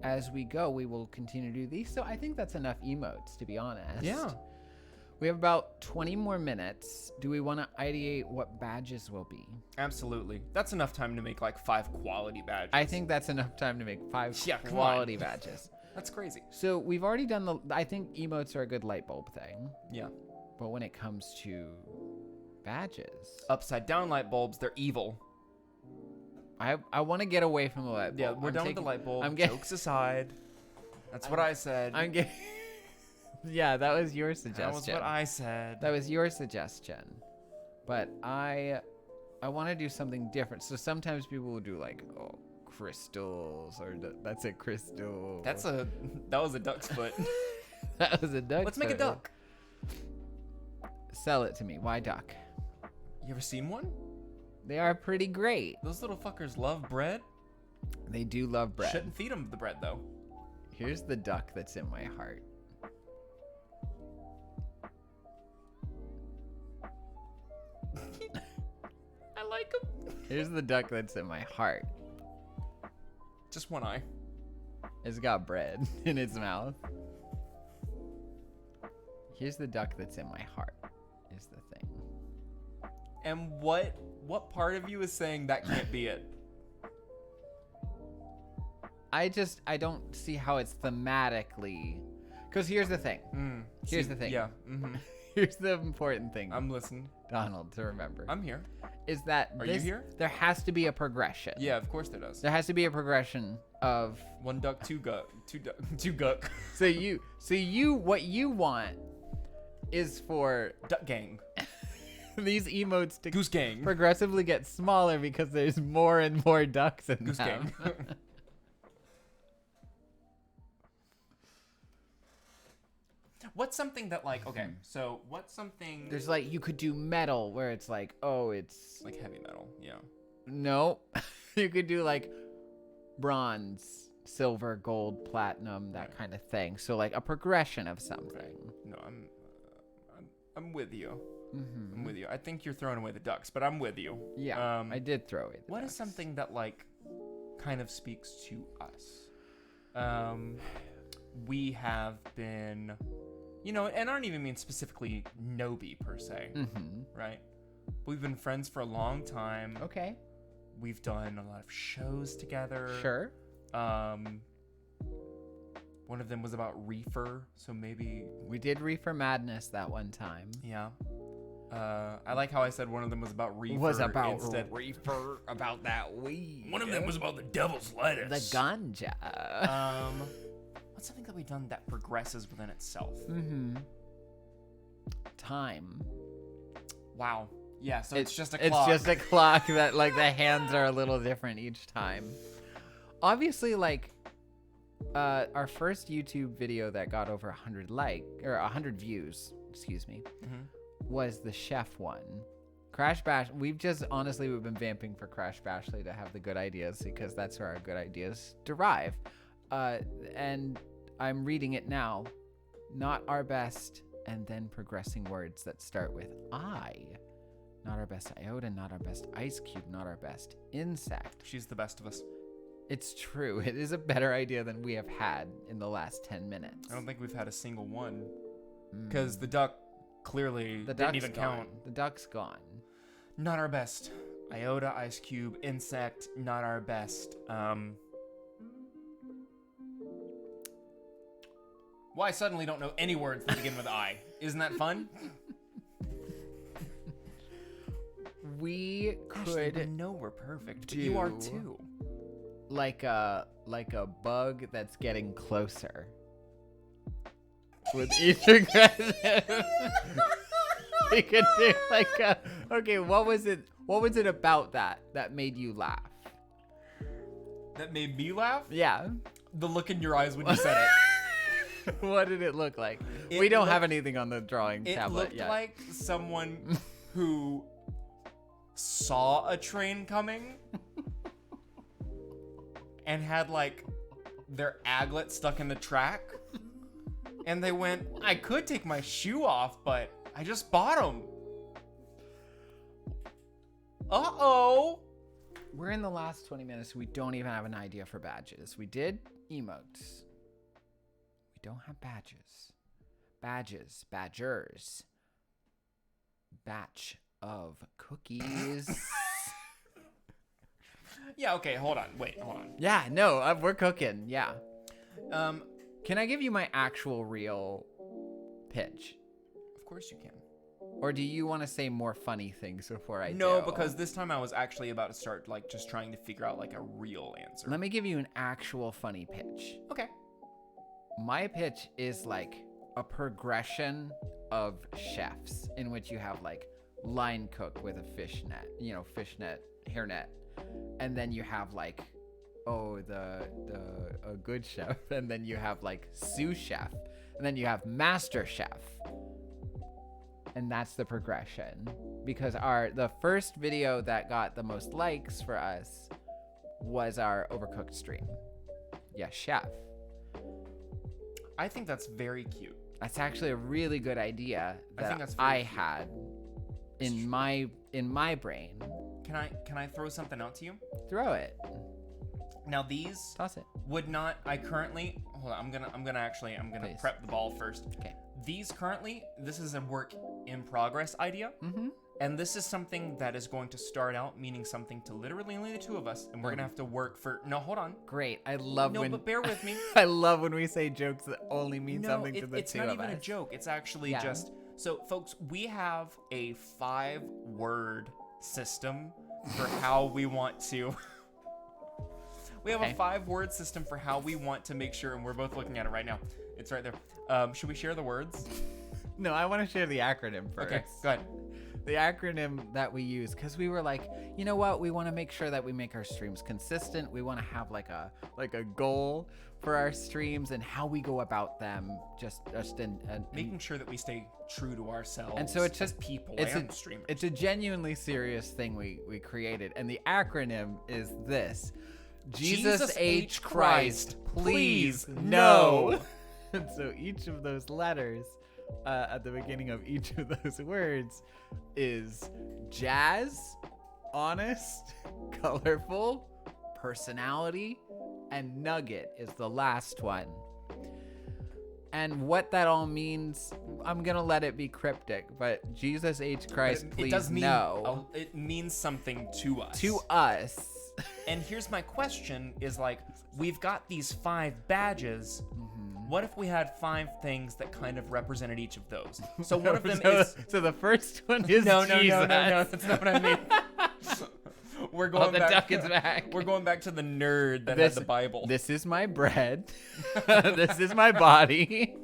as we go, we will continue to do these. So I think that's enough emotes, to be honest. Yeah. We have about 20 more minutes. Do we want to ideate what badges will be? Absolutely. That's enough time to make like 5 quality badges. I think that's enough time to make 5 Yeah, come quality on. badges. That's crazy. So we've already done I think emotes are a good light bulb thing. Yeah. But when it comes to badges, Upside down light bulbs, they're evil. I want to get away from the light bulb. Yeah, we're I'm done with taking- the light bulb. I'm getting, Jokes aside. That's what I said. I'm getting, yeah, that was your suggestion. That was what I said. That was your suggestion. But I want to do something different. So sometimes people will do like, oh, crystals, or that's a crystal. That was a duck's foot. That was a duck. Let's make a photo. duck. Sell it to me. Why duck? You ever seen one? They are pretty great. Those little fuckers love bread. They do love bread. Shouldn't feed them the bread though. Here's the duck that's in my heart. I like them. Here's the duck that's in my heart. Just one eye. It's got bread in its mouth. Here's the duck that's in my heart. Is the thing. And what part of you is saying that can't be it? I don't see how it's thematically. Because here's the thing. Here's the thing. Yeah. Mm-hmm. Here's the important thing, I'm listening. Donald, to remember. I'm here. Is that Are you here? There has to be a progression. Yeah, of course there does. There has to be a progression of. One duck, two guck, two guck. So what you want is for Duck gang. these emotes to Goose gang. progressively get smaller because there's more and more ducks in Goose them. gang. What's something that like, okay, so what's something There's like, you could do metal where it's like, oh, it's like heavy metal, yeah. no. You could do like bronze, silver, gold, platinum, that kind of thing. So like a progression of something. No, I'm with you. Mm-hmm. I'm with you. I think you're throwing away the ducks, but I'm with you. Yeah, I did throw away the What ducks. is something that like kind of speaks to us? We have been, and I don't even mean specifically Nobi per se, Mm-hmm. right? We've been friends for a long time. Okay. We've done a lot of shows together. Sure. One of them was about reefer, so maybe, We did Reefer Madness that one time. yeah. I like how I said one of them was about reefer. Was about instead. reefer, about that weed. One of them was about the devil's lettuce. the ganja. What's something that we've done that progresses within itself? Mm-hmm. Time. Wow. Yeah, so it's just a It's clock. just a clock that like the hands are a little different each time. Obviously, like our first YouTube video that got over 100 views, excuse me, was the chef one. Crash Bash. We've been vamping for Crash Bashley to have the good ideas because that's where our good ideas derive. And I'm reading it now. Not our best, and then progressing words that start with I. Not our best iota, not our best ice cube, not our best insect. She's the best of us. It's true. It is a better idea than we have had in the last 10 minutes. I don't think we've had a single one. Because the duck clearly The didn't duck's even gone. count. The duck's gone. Not our best. Iota, ice cube, insect, not our best. Well, I suddenly don't know any words that begin with I. Isn't that fun? We Ashley, could I know we're perfect, but you are do- too. like a bug that's getting closer with each aggressive. We could do like a okay. What was it about that made you laugh? That made me laugh? Yeah. The look in your eyes when you said it. What did it look like? It We don't looked- have anything on the drawing It tablet looked yet. like someone who saw a train coming and had like their aglet stuck in the track, and they went, I could take my shoe off, but I just bought them. Uh-oh. We're in the last 20 minutes. We don't even have an idea for badges. We did emotes. We don't have badges. Badgers. Batch of cookies. Yeah, okay, hold on. Hold on. Yeah, no, we're cooking. Yeah. Um, Can I give you my actual real pitch? of course you can. Or do you want to say more funny things before I No, do? because this time I was actually about to start like just trying to figure out like a real answer. Let me give you an actual funny pitch. Okay. My pitch is like a progression of chefs in which you have like line cook with a fishnet, fishnet, hairnet. And then you have like, a good chef. And then you have like sous chef. And then you have master chef. And that's the progression. Because the first video that got the most likes for us was our Overcooked stream. Yeah, chef. I think that's very cute. That's actually a really good idea I think that that's very I cute. had in my brain. Can I throw something out to you? Throw it. Now these Toss it. would not. I currently. Hold on. I'm gonna Please. prep the ball first. Okay. These currently. This is a work in progress idea, Mm-hmm. and this is something that is going to start out meaning something to literally only the two of us, and we're gonna have to work for. No, hold on. Great. I love No, when but bear with me. I love when we say jokes that only mean No, something to the it's two not of even us. a joke. It's actually Yeah. just so, folks. We have a 5-word system for how we want to. We have Okay. a 5-word system for how we want to make sure, and we're both looking at it right now. It's right there. Should we share the words? No, I want to share the acronym first. Okay, go ahead. The acronym that we use, because we were like, you know what? We want to make sure that we make our streams consistent. We want to have like a goal for our streams and how we go about them. Just in Making sure that we stay true to ourselves. And so it's as just people it's and a, streamers. It's a genuinely serious thing we created, and the acronym is this: Jesus H Christ, please no. And so each of those letters at the beginning of each of those words is jazz, honest, colorful, personality, and nugget is the last one. And what that all means, I'm gonna let it be cryptic, but Jesus H. Christ, It please does mean no. it means something to us. To us. And here's my question: is like, we've got these 5 badges. What if we had 5 things that kind of represented each of those? So one of them is So the first one is no, Jesus. that's not what I mean. We're going the back. duck is back. We're going back to the nerd that had the Bible. This is my bread. This is my body.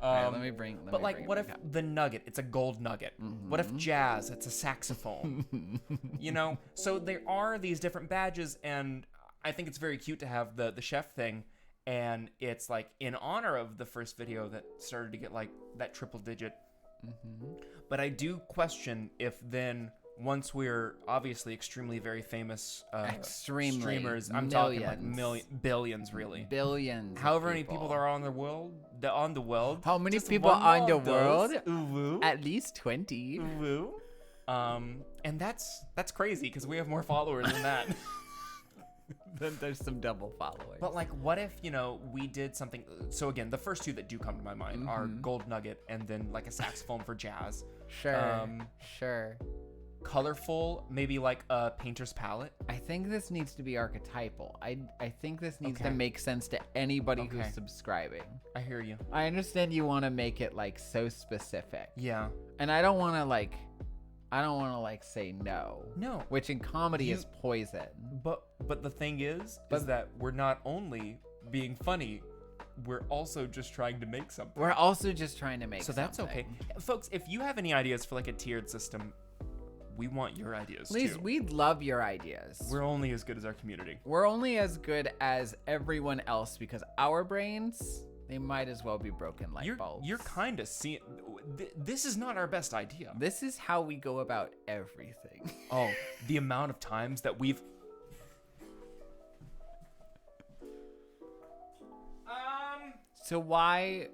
Alright, let me bring. But like, what if the nugget? It's a gold nugget. What if jazz? It's a saxophone. You know. So there are these different badges, and I think it's very cute to have the chef thing, and it's like in honor of the first video that started to get like that triple digit. But I do question if then, once we're obviously extremely very famous Extremely. streamers, I'm Millions. talking like billions, really. Billions. However of many people there are on the world, How many Just people one on more the of those. world? Ooh-woo. At least 20. Ooh-woo. And that's crazy because we have more followers than that. Then there's some double followers. But like, what if, you know, we did something? So again, the first 2 that do come to my mind are gold nugget and then like a saxophone for jazz. Sure. Sure. Colorful, maybe like a painter's palette. I think this needs to be archetypal. I think this needs to Okay. make sense to anybody Okay. who's subscribing. I hear you. I understand you want to make it like so specific. Yeah. And I don't want to say no. No. Which in comedy is poison. But the thing is that we're not only being funny, we're also just trying to make something. We're also just trying to make So that's something. okay. Folks, if you have any ideas for like a tiered system, we want your ideas Please, too. we'd love your ideas. We're only as good as our community. We're only as good as everyone else because our brains, they might as well be broken light bulbs. You're kind of seeing. This is not our best idea. This is how we go about everything. Oh, the amount of times that we've. So why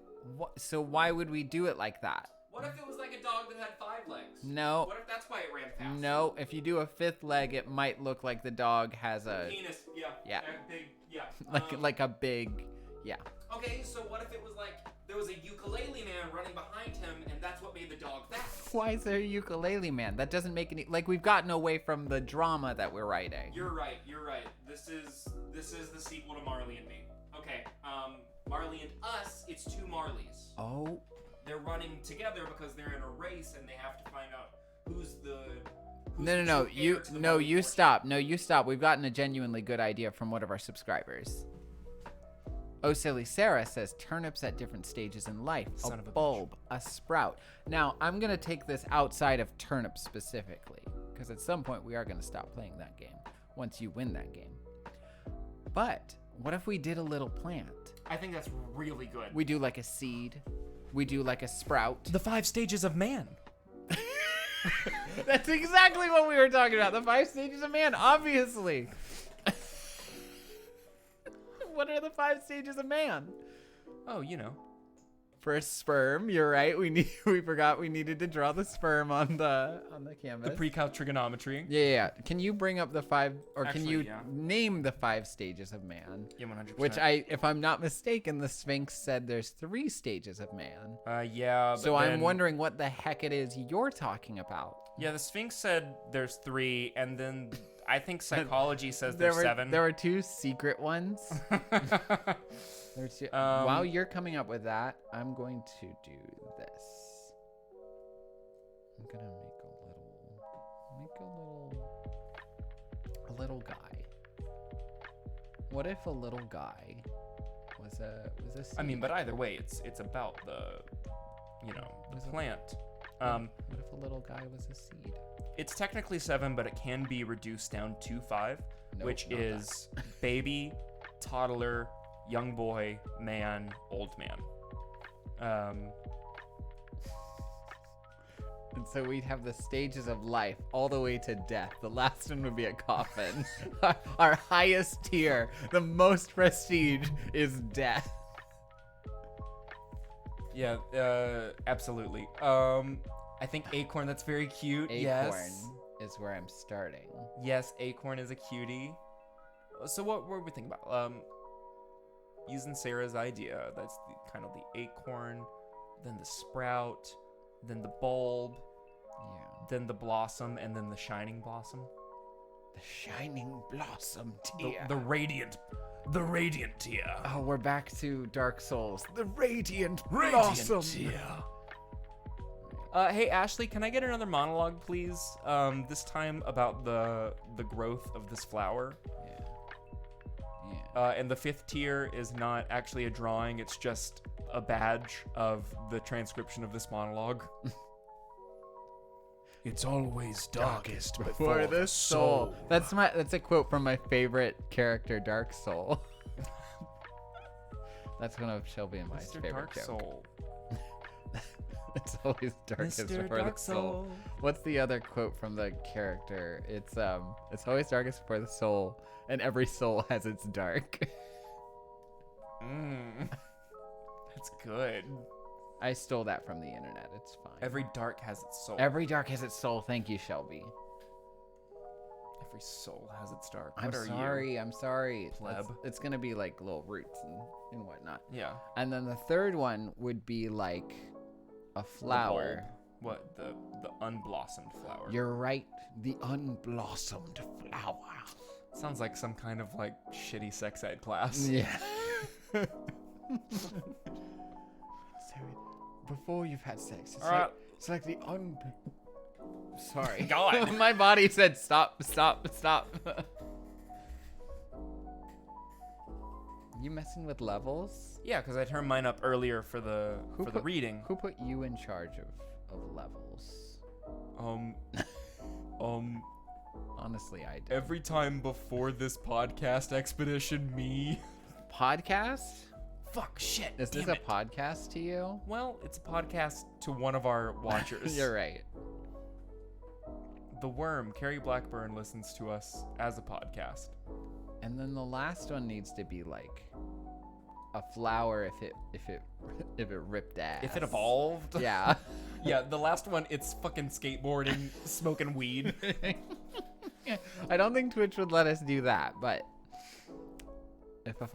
would we do it like that? What if it was like a dog that had 5 legs? No. What if that's why it ran fast? No, if you do a 5th leg, it might look like the dog has a Penis. Yeah. Yeah. Big. Yeah. like a big, yeah. Okay, so what if it was like there was a ukulele man running behind him, and that's what made the dog fast? Why is there a ukulele man? That doesn't make any like we've gotten away from the drama that we're writing. You're right. This is the sequel to Marley and Me. Okay. Marley and Us. It's 2 Marleys. Oh. They're running together because they're in a race and they have to find out who's the. No. You stop. No, you stop. We've gotten a genuinely good idea from one of our subscribers. Oh, Silly Sarah says turnips at different stages in life. Son A of a bulb, a sprout. Now, I'm going to take this outside of turnips specifically because at some point we are going to stop playing that game once you win that game. But what if we did a little plant? I think that's really good. We do like a seed. We do like a sprout. The 5 stages of man. That's exactly what we were talking about. The 5 stages of man, obviously. What are the 5 stages of man? Oh, you know. First sperm, you're right. We forgot we needed to draw the sperm on the canvas. The pre-cal trigonometry. Yeah. Can you bring up the 5 or Actually, can you yeah. name the 5 stages of man? Yeah, 100%. Which if I'm not mistaken, the Sphinx said there's 3 stages of man. Yeah. So I'm wondering what the heck it is you're talking about. Yeah, the Sphinx said there's 3, and then I think psychology says there's 7. There were 2 secret ones. While you're coming up with that, I'm going to do this. I'm gonna make a little guy. What if a little guy was a seed? I mean, but either way, it's about the plant. What if a little guy was a seed? It's technically 7, but it can be reduced down to 5, Nope, which not is baby, toddler, young boy, man, old man. And so we'd have the stages of life all the way to death. The last one would be a coffin. Our highest tier, the most prestige, is death. Yeah, absolutely. I think Acorn, that's very cute. Acorn Yes. is where I'm starting. Yes, Acorn is a cutie. So what were we thinking about? Using Sarah's idea, that's kind of the acorn, then the sprout, then the bulb, Yeah. then the blossom, and then the shining blossom. The shining blossom The, tear. the radiant tear. Oh, we're back to Dark Souls. The radiant Radiant blossom. tear. Hey Ashley, can I get another monologue, please? This time about the growth of this flower. Yeah. And the 5th tier is not actually a drawing; it's just a badge of the transcription of this monologue. It's always darkest For the soul. That's a quote from my favorite character, Dark Soul. That's one of Shelby and my Mr. favorite Dark joke. Soul. It's always darkest Mr. before Dark the soul. What's the other quote from the character? It's always darkest before the soul, and every soul has its dark. That's good. I stole that from the internet. It's fine. Every dark has its soul. Every dark has its soul. Thank you, Shelby. Every soul has its dark. I'm What are sorry. you? I'm sorry. Pleb. It's gonna be like little roots and whatnot. Yeah. And then the third one would be like a flower. The bulb. What? The unblossomed flower. You're right. The unblossomed flower. Sounds like some kind of like shitty sex ed class. Yeah. So before you've had sex, it's like the Sorry. God. My body said stop. You messing with levels? Yeah, because I turned mine up earlier for the reading. Who put you in charge of levels? Honestly, I did. Every time before this podcast expedition, me. Podcast? Fuck, shit. Is this damn a it. podcast to you? Well, it's a podcast to one of our watchers. You're right. The Worm, Carrie Blackburn, listens to us as a podcast. And then the last one needs to be like a flower if it ripped ass. If it evolved. Yeah. Yeah, the last one, it's fucking skateboarding, smoking weed. I don't think Twitch would let us do that, but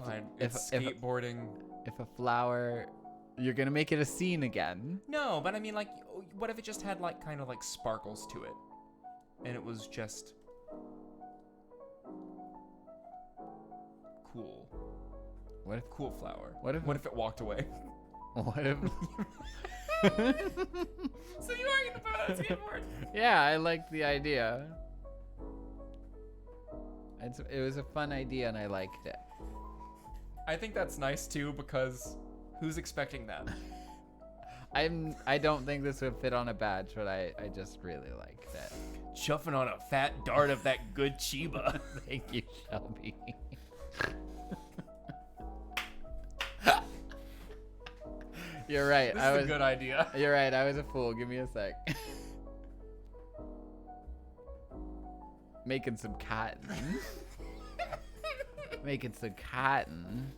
Fine. It's skateboarding. If a flower, you're gonna make it a scene again. No, but I mean, like, what if it just had like kind of like sparkles to it, and it was just cool. What if Cool flower. What if it walked away? What if? So you are gonna put it on a skateboard? Yeah, I like the idea. It was a fun idea and I liked it. I think that's nice too, because who's expecting that? I don't think this would fit on a badge, but I just really liked it. Chuffing on a fat dart of that good Chiba. Thank you, Shelby. You're right. This is a good idea. You're right. I was a fool. Give me a sec. Making some cotton. Making some cotton.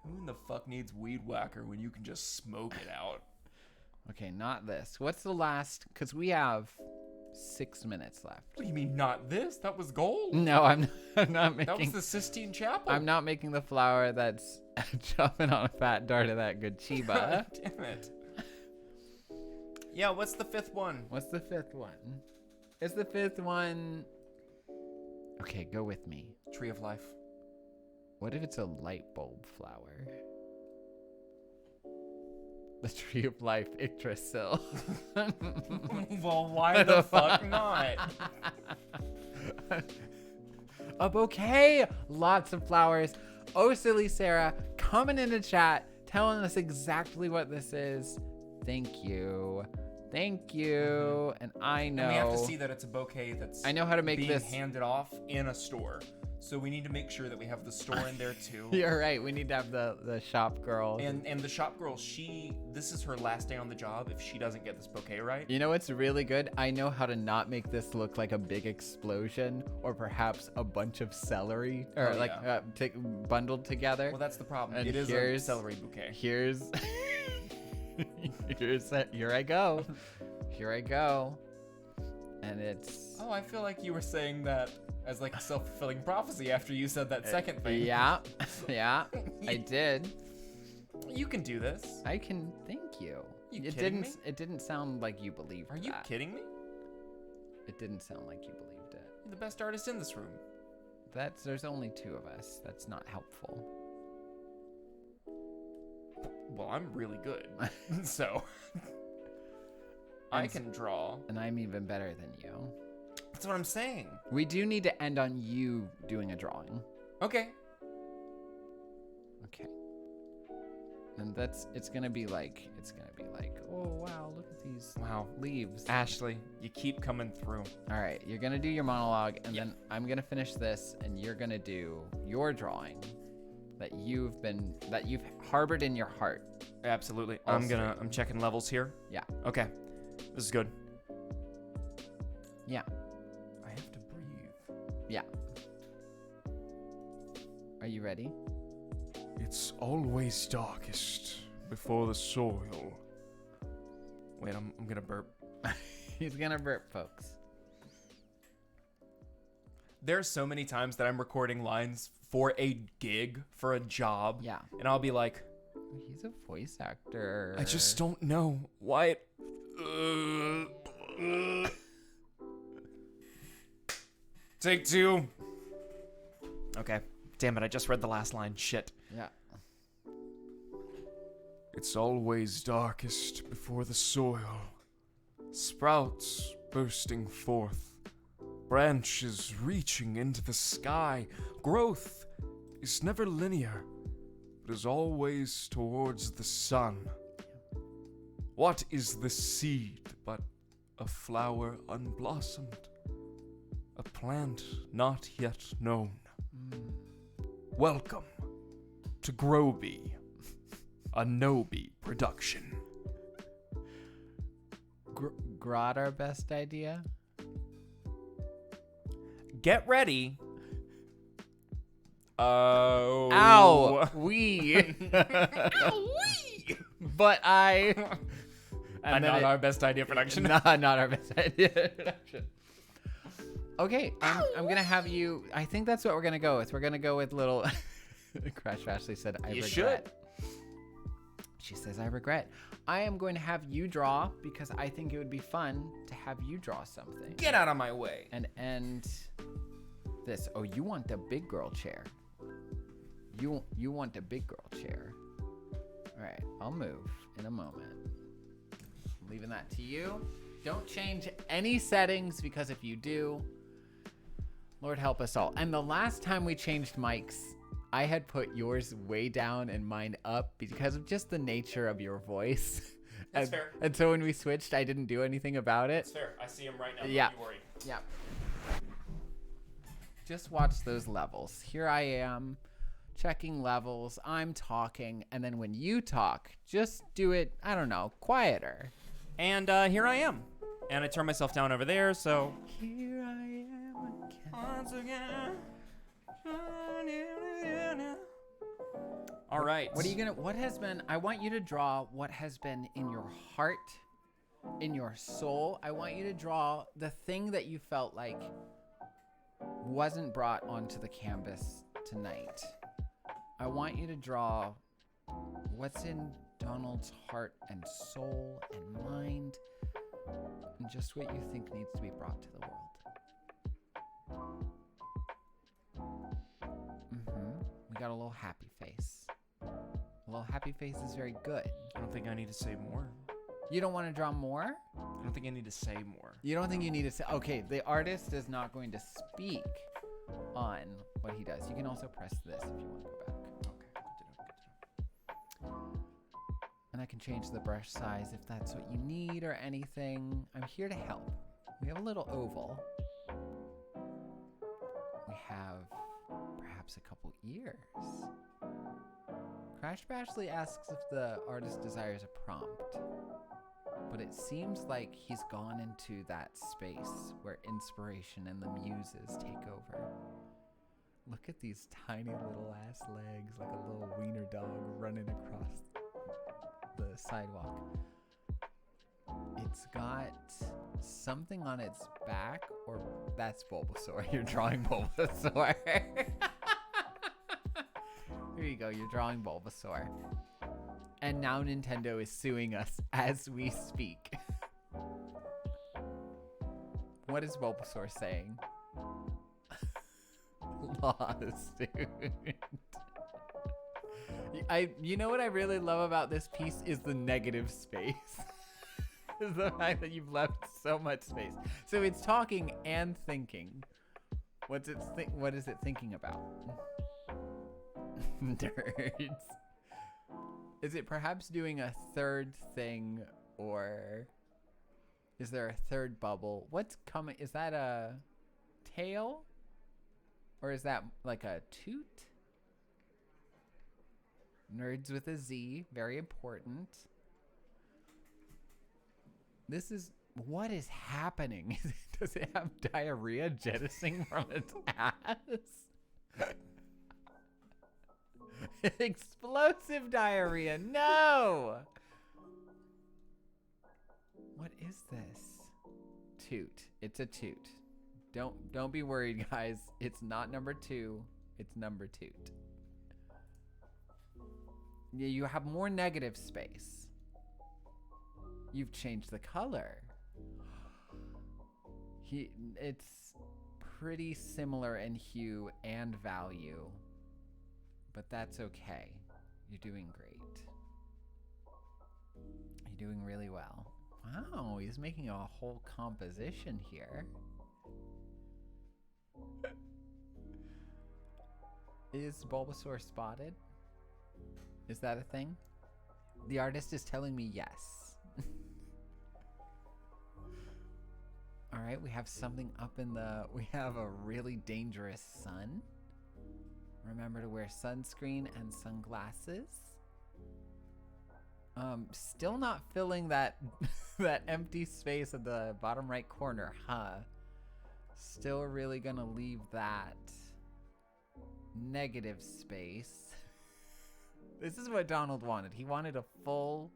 Who in the fuck needs weed whacker when you can just smoke it out? Okay, not this. What's the last? Because we have 6 minutes left. What do you mean, not this? That was gold. No, I'm not making. That was the Sistine Chapel. I'm not making the flower that's jumping on a fat dart of that good Chiba. Damn it. Yeah, what's the fifth one? What's the fifth one? Is the fifth one? Okay, go with me. Tree of Life. What if it's a light bulb flower? The Tree of Life Yggdrasil. Well, why the fuck not? A bouquet! Lots of flowers. Oh, silly Sarah, coming into chat, telling us exactly what this is. Thank you. Thank you. And I know. And we have to see that it's a bouquet that's I know how to make being this. handed off in a store. So we need to make sure that we have the store in there too. You're right. We need to have the shop girl. And the shop girl, this is her last day on the job if she doesn't get this bouquet right. You know what's really good? I know how to not make this look like a big explosion or perhaps a bunch of celery or bundled together. Well, that's the problem. And it is a here's- celery bouquet. Here's Here I go. Here I go. And it's... Oh, I feel like you were saying that as like a self-fulfilling prophecy after you said that second thing. Yeah. Yeah. I did. You can do this. I can. Thank you. You kidding me? It didn't sound like you believed Are you that. kidding me? It didn't sound like you believed it. You're the best artist in this room. There's only 2 of us. That's not helpful. Well, I'm really good. So I can draw. And I'm even better than you. That's what I'm saying. We do need to end on you doing a drawing. Okay. Okay. And it's gonna be like, oh wow, look at these leaves. Ashley, you keep coming through. All right, you're gonna do your monologue, and then I'm gonna finish this, and you're gonna do your drawing that you've harbored in your heart. Absolutely. Also- I'm checking levels here. Yeah. Okay. This is good. Yeah. I have to breathe. Yeah. Are you ready? It's always darkest before the soil. Wait, I'm gonna burp. He's gonna burp, folks. There's so many times that I'm recording lines for a gig, for a job. Yeah. And I'll be like, He's a voice actor. I just don't know why it... Take 2. Okay. Damn it, I just read the last line. Shit. Yeah. It's always darkest before the soil. Sprouts bursting forth. Branches reaching into the sky. Growth is never linear, but is always towards the sun. What is the seed but a flower unblossomed? A plant not yet known. Welcome to Groby, a Noby production. Grot our best idea? Get ready. Ow! We. But I. And Not our best idea production. Not our best idea production. Okay, I'm gonna have you. I think that's what we're gonna go with. We're gonna go with little. Crash Ashley said, "I You regret." She says, "I regret." I am going to have you draw because I think it would be fun to have you draw something. Get out of my way. And end this. Oh, you want the big girl chair. You want the big girl chair. All right, I'll move in a moment. I'm leaving that to you. Don't change any settings because if you do, Lord help us all. And the last time we changed mics, I had put yours way down and mine up because of just the nature of your voice. That's fair. And so when we switched, I didn't do anything about it. It's fair. I see him right now. Yeah. Don't you worry. Yeah. Just watch those levels. Here I am, checking levels. I'm talking. And then when you talk, just do it, I don't know, quieter. And here I am. And I turn myself down over there, so... Here I am again. Once again. All right. I want you to draw what has been in your heart, in your soul. I want you to draw the thing that you felt like wasn't brought onto the canvas tonight. I want you to draw what's in Donald's heart and soul and mind, and just what you think needs to be brought to the world. We got a little happy face. A little happy face is very good. I don't think I need to say more. You don't want to draw more? I don't think I need to say more. You don't think you need to say... Okay, the artist is not going to speak on what he does. You can also press this if you want to go back. Okay, good to know. And I can change the brush size if that's what you need or anything. I'm here to help. We have a little oval. We have perhaps a couple ears. Crash Bashley asks if the artist desires a prompt. But it seems like he's gone into that space where inspiration and the muses take over. Look at these tiny little ass legs, like a little wiener dog running across the sidewalk. It's got something on its back, or that's Bulbasaur. You're drawing Bulbasaur. Here you go. You're drawing Bulbasaur. And now Nintendo is suing us as we speak. What is Bulbasaur saying? Lawsuit. You know what I really love about this piece is the negative space. Is the fact that you've left so much space. So it's talking and thinking. What is it thinking about? Nerds. Is it perhaps doing a third thing, or is there a third bubble? What's coming? Is that a tail? Or is that like a toot? Nerds with a Z, very important. What is happening? Does it have diarrhea jettisoning from its ass? Explosive diarrhea, no! What is this? Toot, it's a toot. Don't be worried, guys. It's not number 2, it's number toot. Yeah, you have more negative space. You've changed the color. It's pretty similar in hue and value, but that's okay. You're doing great. You're doing really well. Wow, he's making a whole composition here. Is Bulbasaur spotted? Is that a thing? The artist is telling me yes. All right, we have something up in the... We have a really dangerous sun. Remember to wear sunscreen and sunglasses. Still not filling that that empty space at the bottom right corner, huh? Still really gonna leave that negative space. This is what Donald wanted. He wanted a full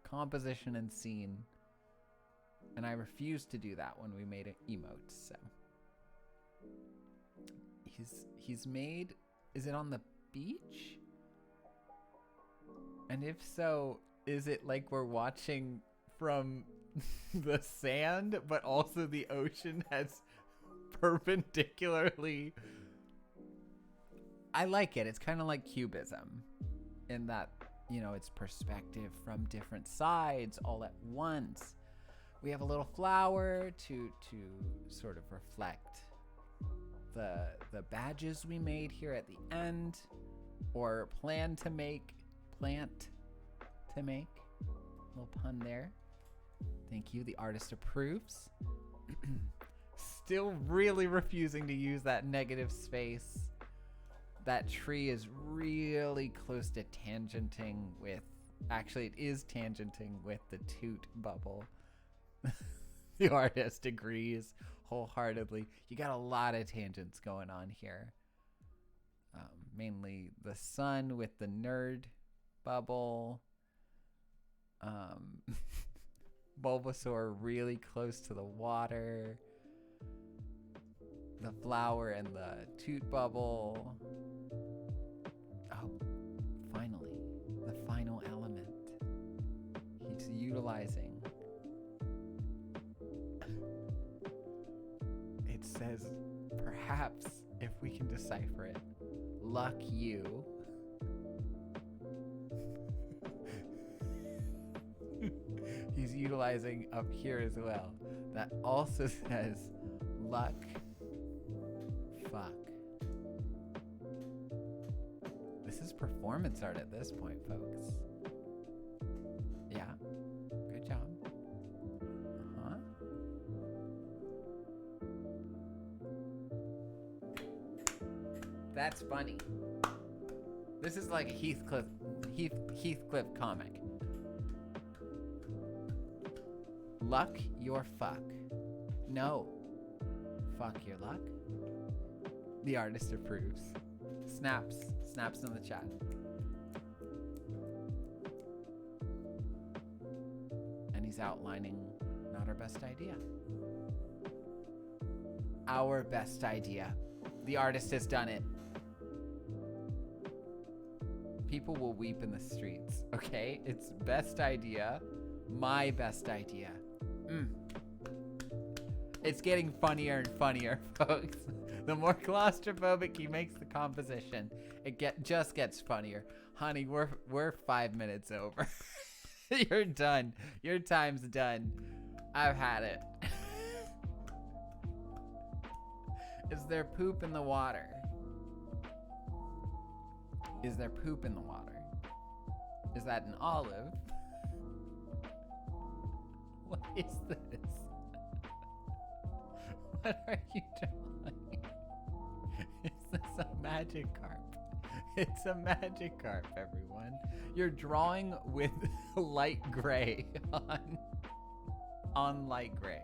composition and scene. And I refused to do that when we made an emote, so. He's made, is it on the beach? And if so, is it like we're watching from the sand, but also the ocean has perpendicularly... I like it. It's kind of like cubism in that, you know, it's perspective from different sides all at once. We have a little flower to sort of reflect the badges we made here at the end, or plant to make. Little pun there. Thank you. The artist approves. Still really refusing to use that negative space. That tree is really close to tangenting with, actually it is tangenting with the toot bubble. The artist agrees wholeheartedly. You got a lot of tangents going on here. Mainly the sun with the nerd bubble. Bulbasaur really close to the water. The flower and the toot bubble. Oh, finally, the final element. He's utilizing. It says, perhaps, if we can decipher it, luck you. He's utilizing up here as well. That also says, luck, fuck. This is performance art at this point, folks. Yeah, good job. Uh-huh. That's funny. This is like a Heathcliff comic. Luck your fuck. No. Fuck your luck. The artist approves. Snaps in the chat. he's outlining not our best idea. Our best idea. The artist has done it. People will weep in the streets, okay? It's best idea. My best idea. It's getting funnier and funnier, folks. The more claustrophobic he makes the composition, it just gets funnier. Honey, we're 5 minutes over. You're done. Your time's done. I've had it. Is there poop in the water? Is there poop in the water? Is that an olive? What is this? What are you drawing? Is this a Magikarp? It's a Magikarp, everyone. You're drawing with light gray on light gray.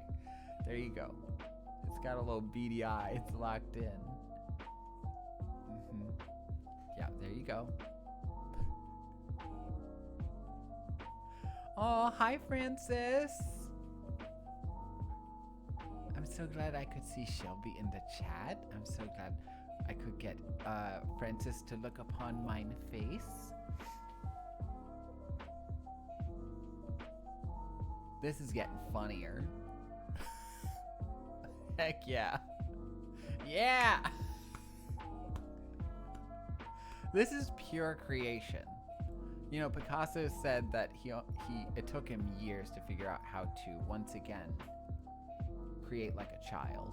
There you go. It's got a little beady eye. It's locked in. Yeah, there you go. Oh, hi, Francis. I'm so glad I could see Shelby in the chat. I'm so glad I could get Francis to look upon mine face. This is getting funnier. Heck yeah. Yeah! This is pure creation. You know, Picasso said that it took him years to figure out how to, once again, create like a child.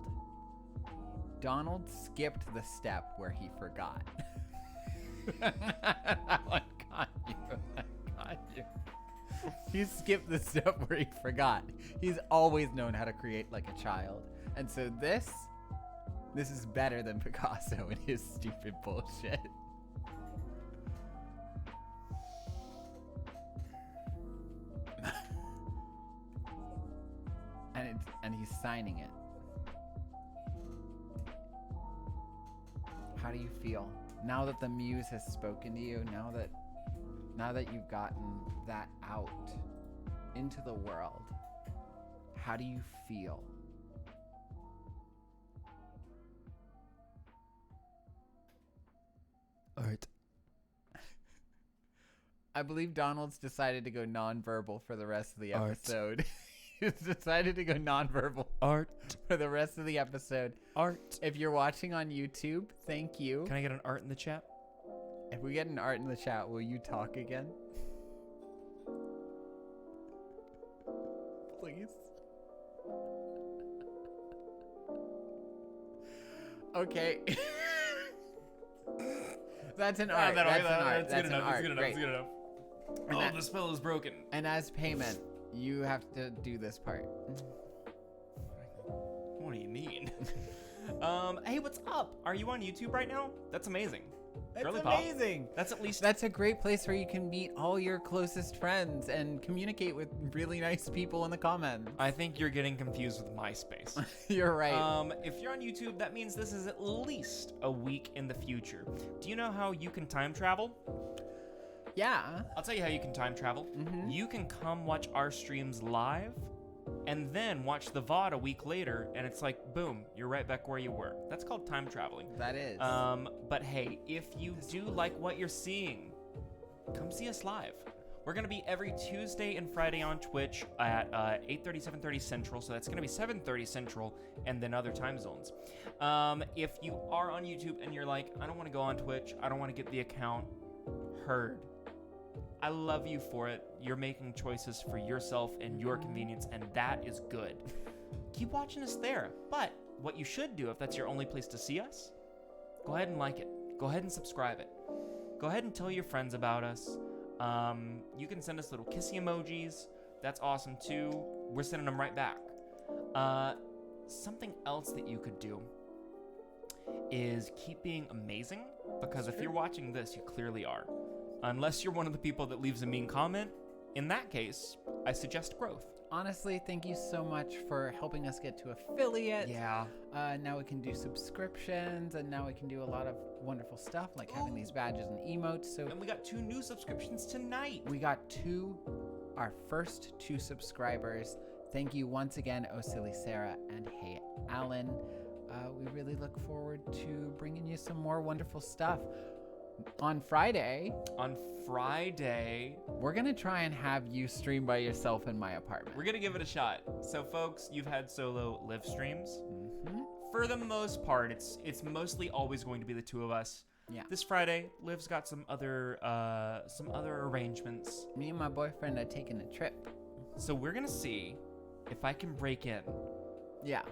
Donald skipped the step where he forgot. That one got you. That got you. He skipped the step where he forgot. He's always known how to create like a child. And so this is better than Picasso and his stupid bullshit. And he's signing it. How do you feel now that the muse has spoken to you? Now that you've gotten that out into the world, how do you feel? Art. I believe Donald's decided to go nonverbal for the rest of the episode. He's decided to go nonverbal. Art. For the rest of the episode. Art. If you're watching on YouTube, thank you. Can I get an art in the chat? If we get an art in the chat, will you talk again? Please. Okay. That's an art. That's an art. That's an art. It's good enough. Oh, the spell is broken. And as payment, you have to do this part. What do you mean? Hey, what's up? Are you on YouTube right now? That's amazing. That's Girly amazing. Pop. That's at least. That's a great place where you can meet all your closest friends and communicate with really nice people in the comments. I think you're getting confused with MySpace. You're right. If you're on YouTube, that means this is at least a week in the future. Do you know how you can time travel? Yeah. I'll tell you how you can time travel. Mm-hmm. You can come watch our streams live and then watch the VOD a week later, and it's like, boom, you're right back where you were. That's called time traveling. That is. But hey, if you do like what you're seeing, come see us live. We're going to be every Tuesday and Friday on Twitch at 8:30, 7:30 Central, so that's going to be 7:30 Central, and then other time zones. If you are on YouTube and you're like, I don't want to go on Twitch, I don't want to get the account, heard. I love you for it. You're making choices for yourself and your convenience, and that is good. Keep watching us there. But what you should do, if that's your only place to see us, go ahead and like it. Go ahead and subscribe it. Go ahead and tell your friends about us. You can send us little kissy emojis. That's awesome too. We're sending them right back. Something else that you could do is keep being amazing, because if you're watching this, you clearly are. Unless you're one of the people that leaves a mean comment, in that case, I suggest growth. Honestly, thank you so much for helping us get to affiliate. Yeah. Now we can do subscriptions, and now we can do a lot of wonderful stuff, like having these badges and emotes. So And we got 2 new subscriptions tonight. we got 2 our first 2 subscribers. Thank you once again, Oh Silly Sarah and Hey Alan. We really look forward to bringing you some more wonderful stuff. On Friday, we're going to try and have you stream by yourself in my apartment. We're gonna give it a shot. So, folks, you've had solo live streams. Mhm. For the most part, it's mostly always going to be the 2 of us. Yeah. This Friday, Liv's got some other arrangements. Me and my boyfriend are taking a trip. So we're gonna see if I can break in. Yeah.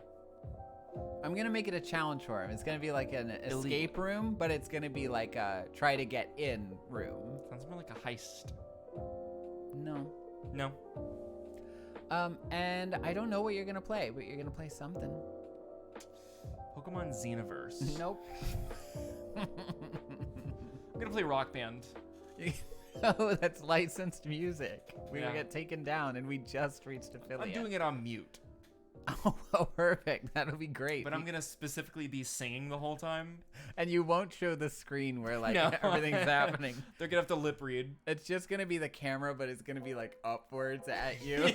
I'm going to make it a challenge for him. It's going to be like an escape room, but it's going to be like a try to get in room. Sounds more like a heist. No. No. And I don't know what you're going to play, but you're going to play something. Pokemon Xenoverse. Nope. I'm gonna play Rock Band. Oh, that's licensed music. We Yeah. will get taken down, and we just reached affiliate. I'm doing it on mute, Oh, perfect. That'll be great. but I'm gonna specifically be singing the whole time. And you won't show the screen where like No. everything's happening. They're gonna have to lip read. It's just gonna be the camera, but it's gonna be like upwards at you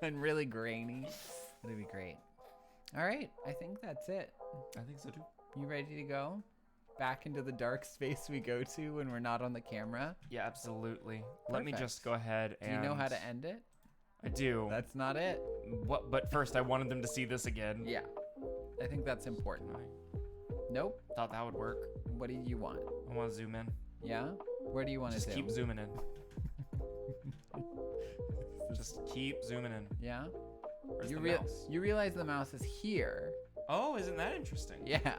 and really grainy. It'll be great. All right, I think that's it. I think so too. You ready to go back into the dark space we go to when we're not on the camera? Yeah, absolutely. Let me Perfect. just go ahead Do and. you know how to end it? I do. That's not it. What? But first, I wanted them to see this again. Yeah, I think that's important. Nope. Thought that would work. What do you want? I want to zoom in. Yeah? Where do you want to Just zoom? keep zooming in. Just keep zooming in. Yeah? Where's You, the rea- mouse? you realize the mouse is here. Oh, isn't that interesting? Yeah.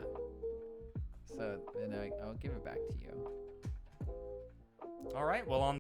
So then I'll give it back to you. All right. Well, on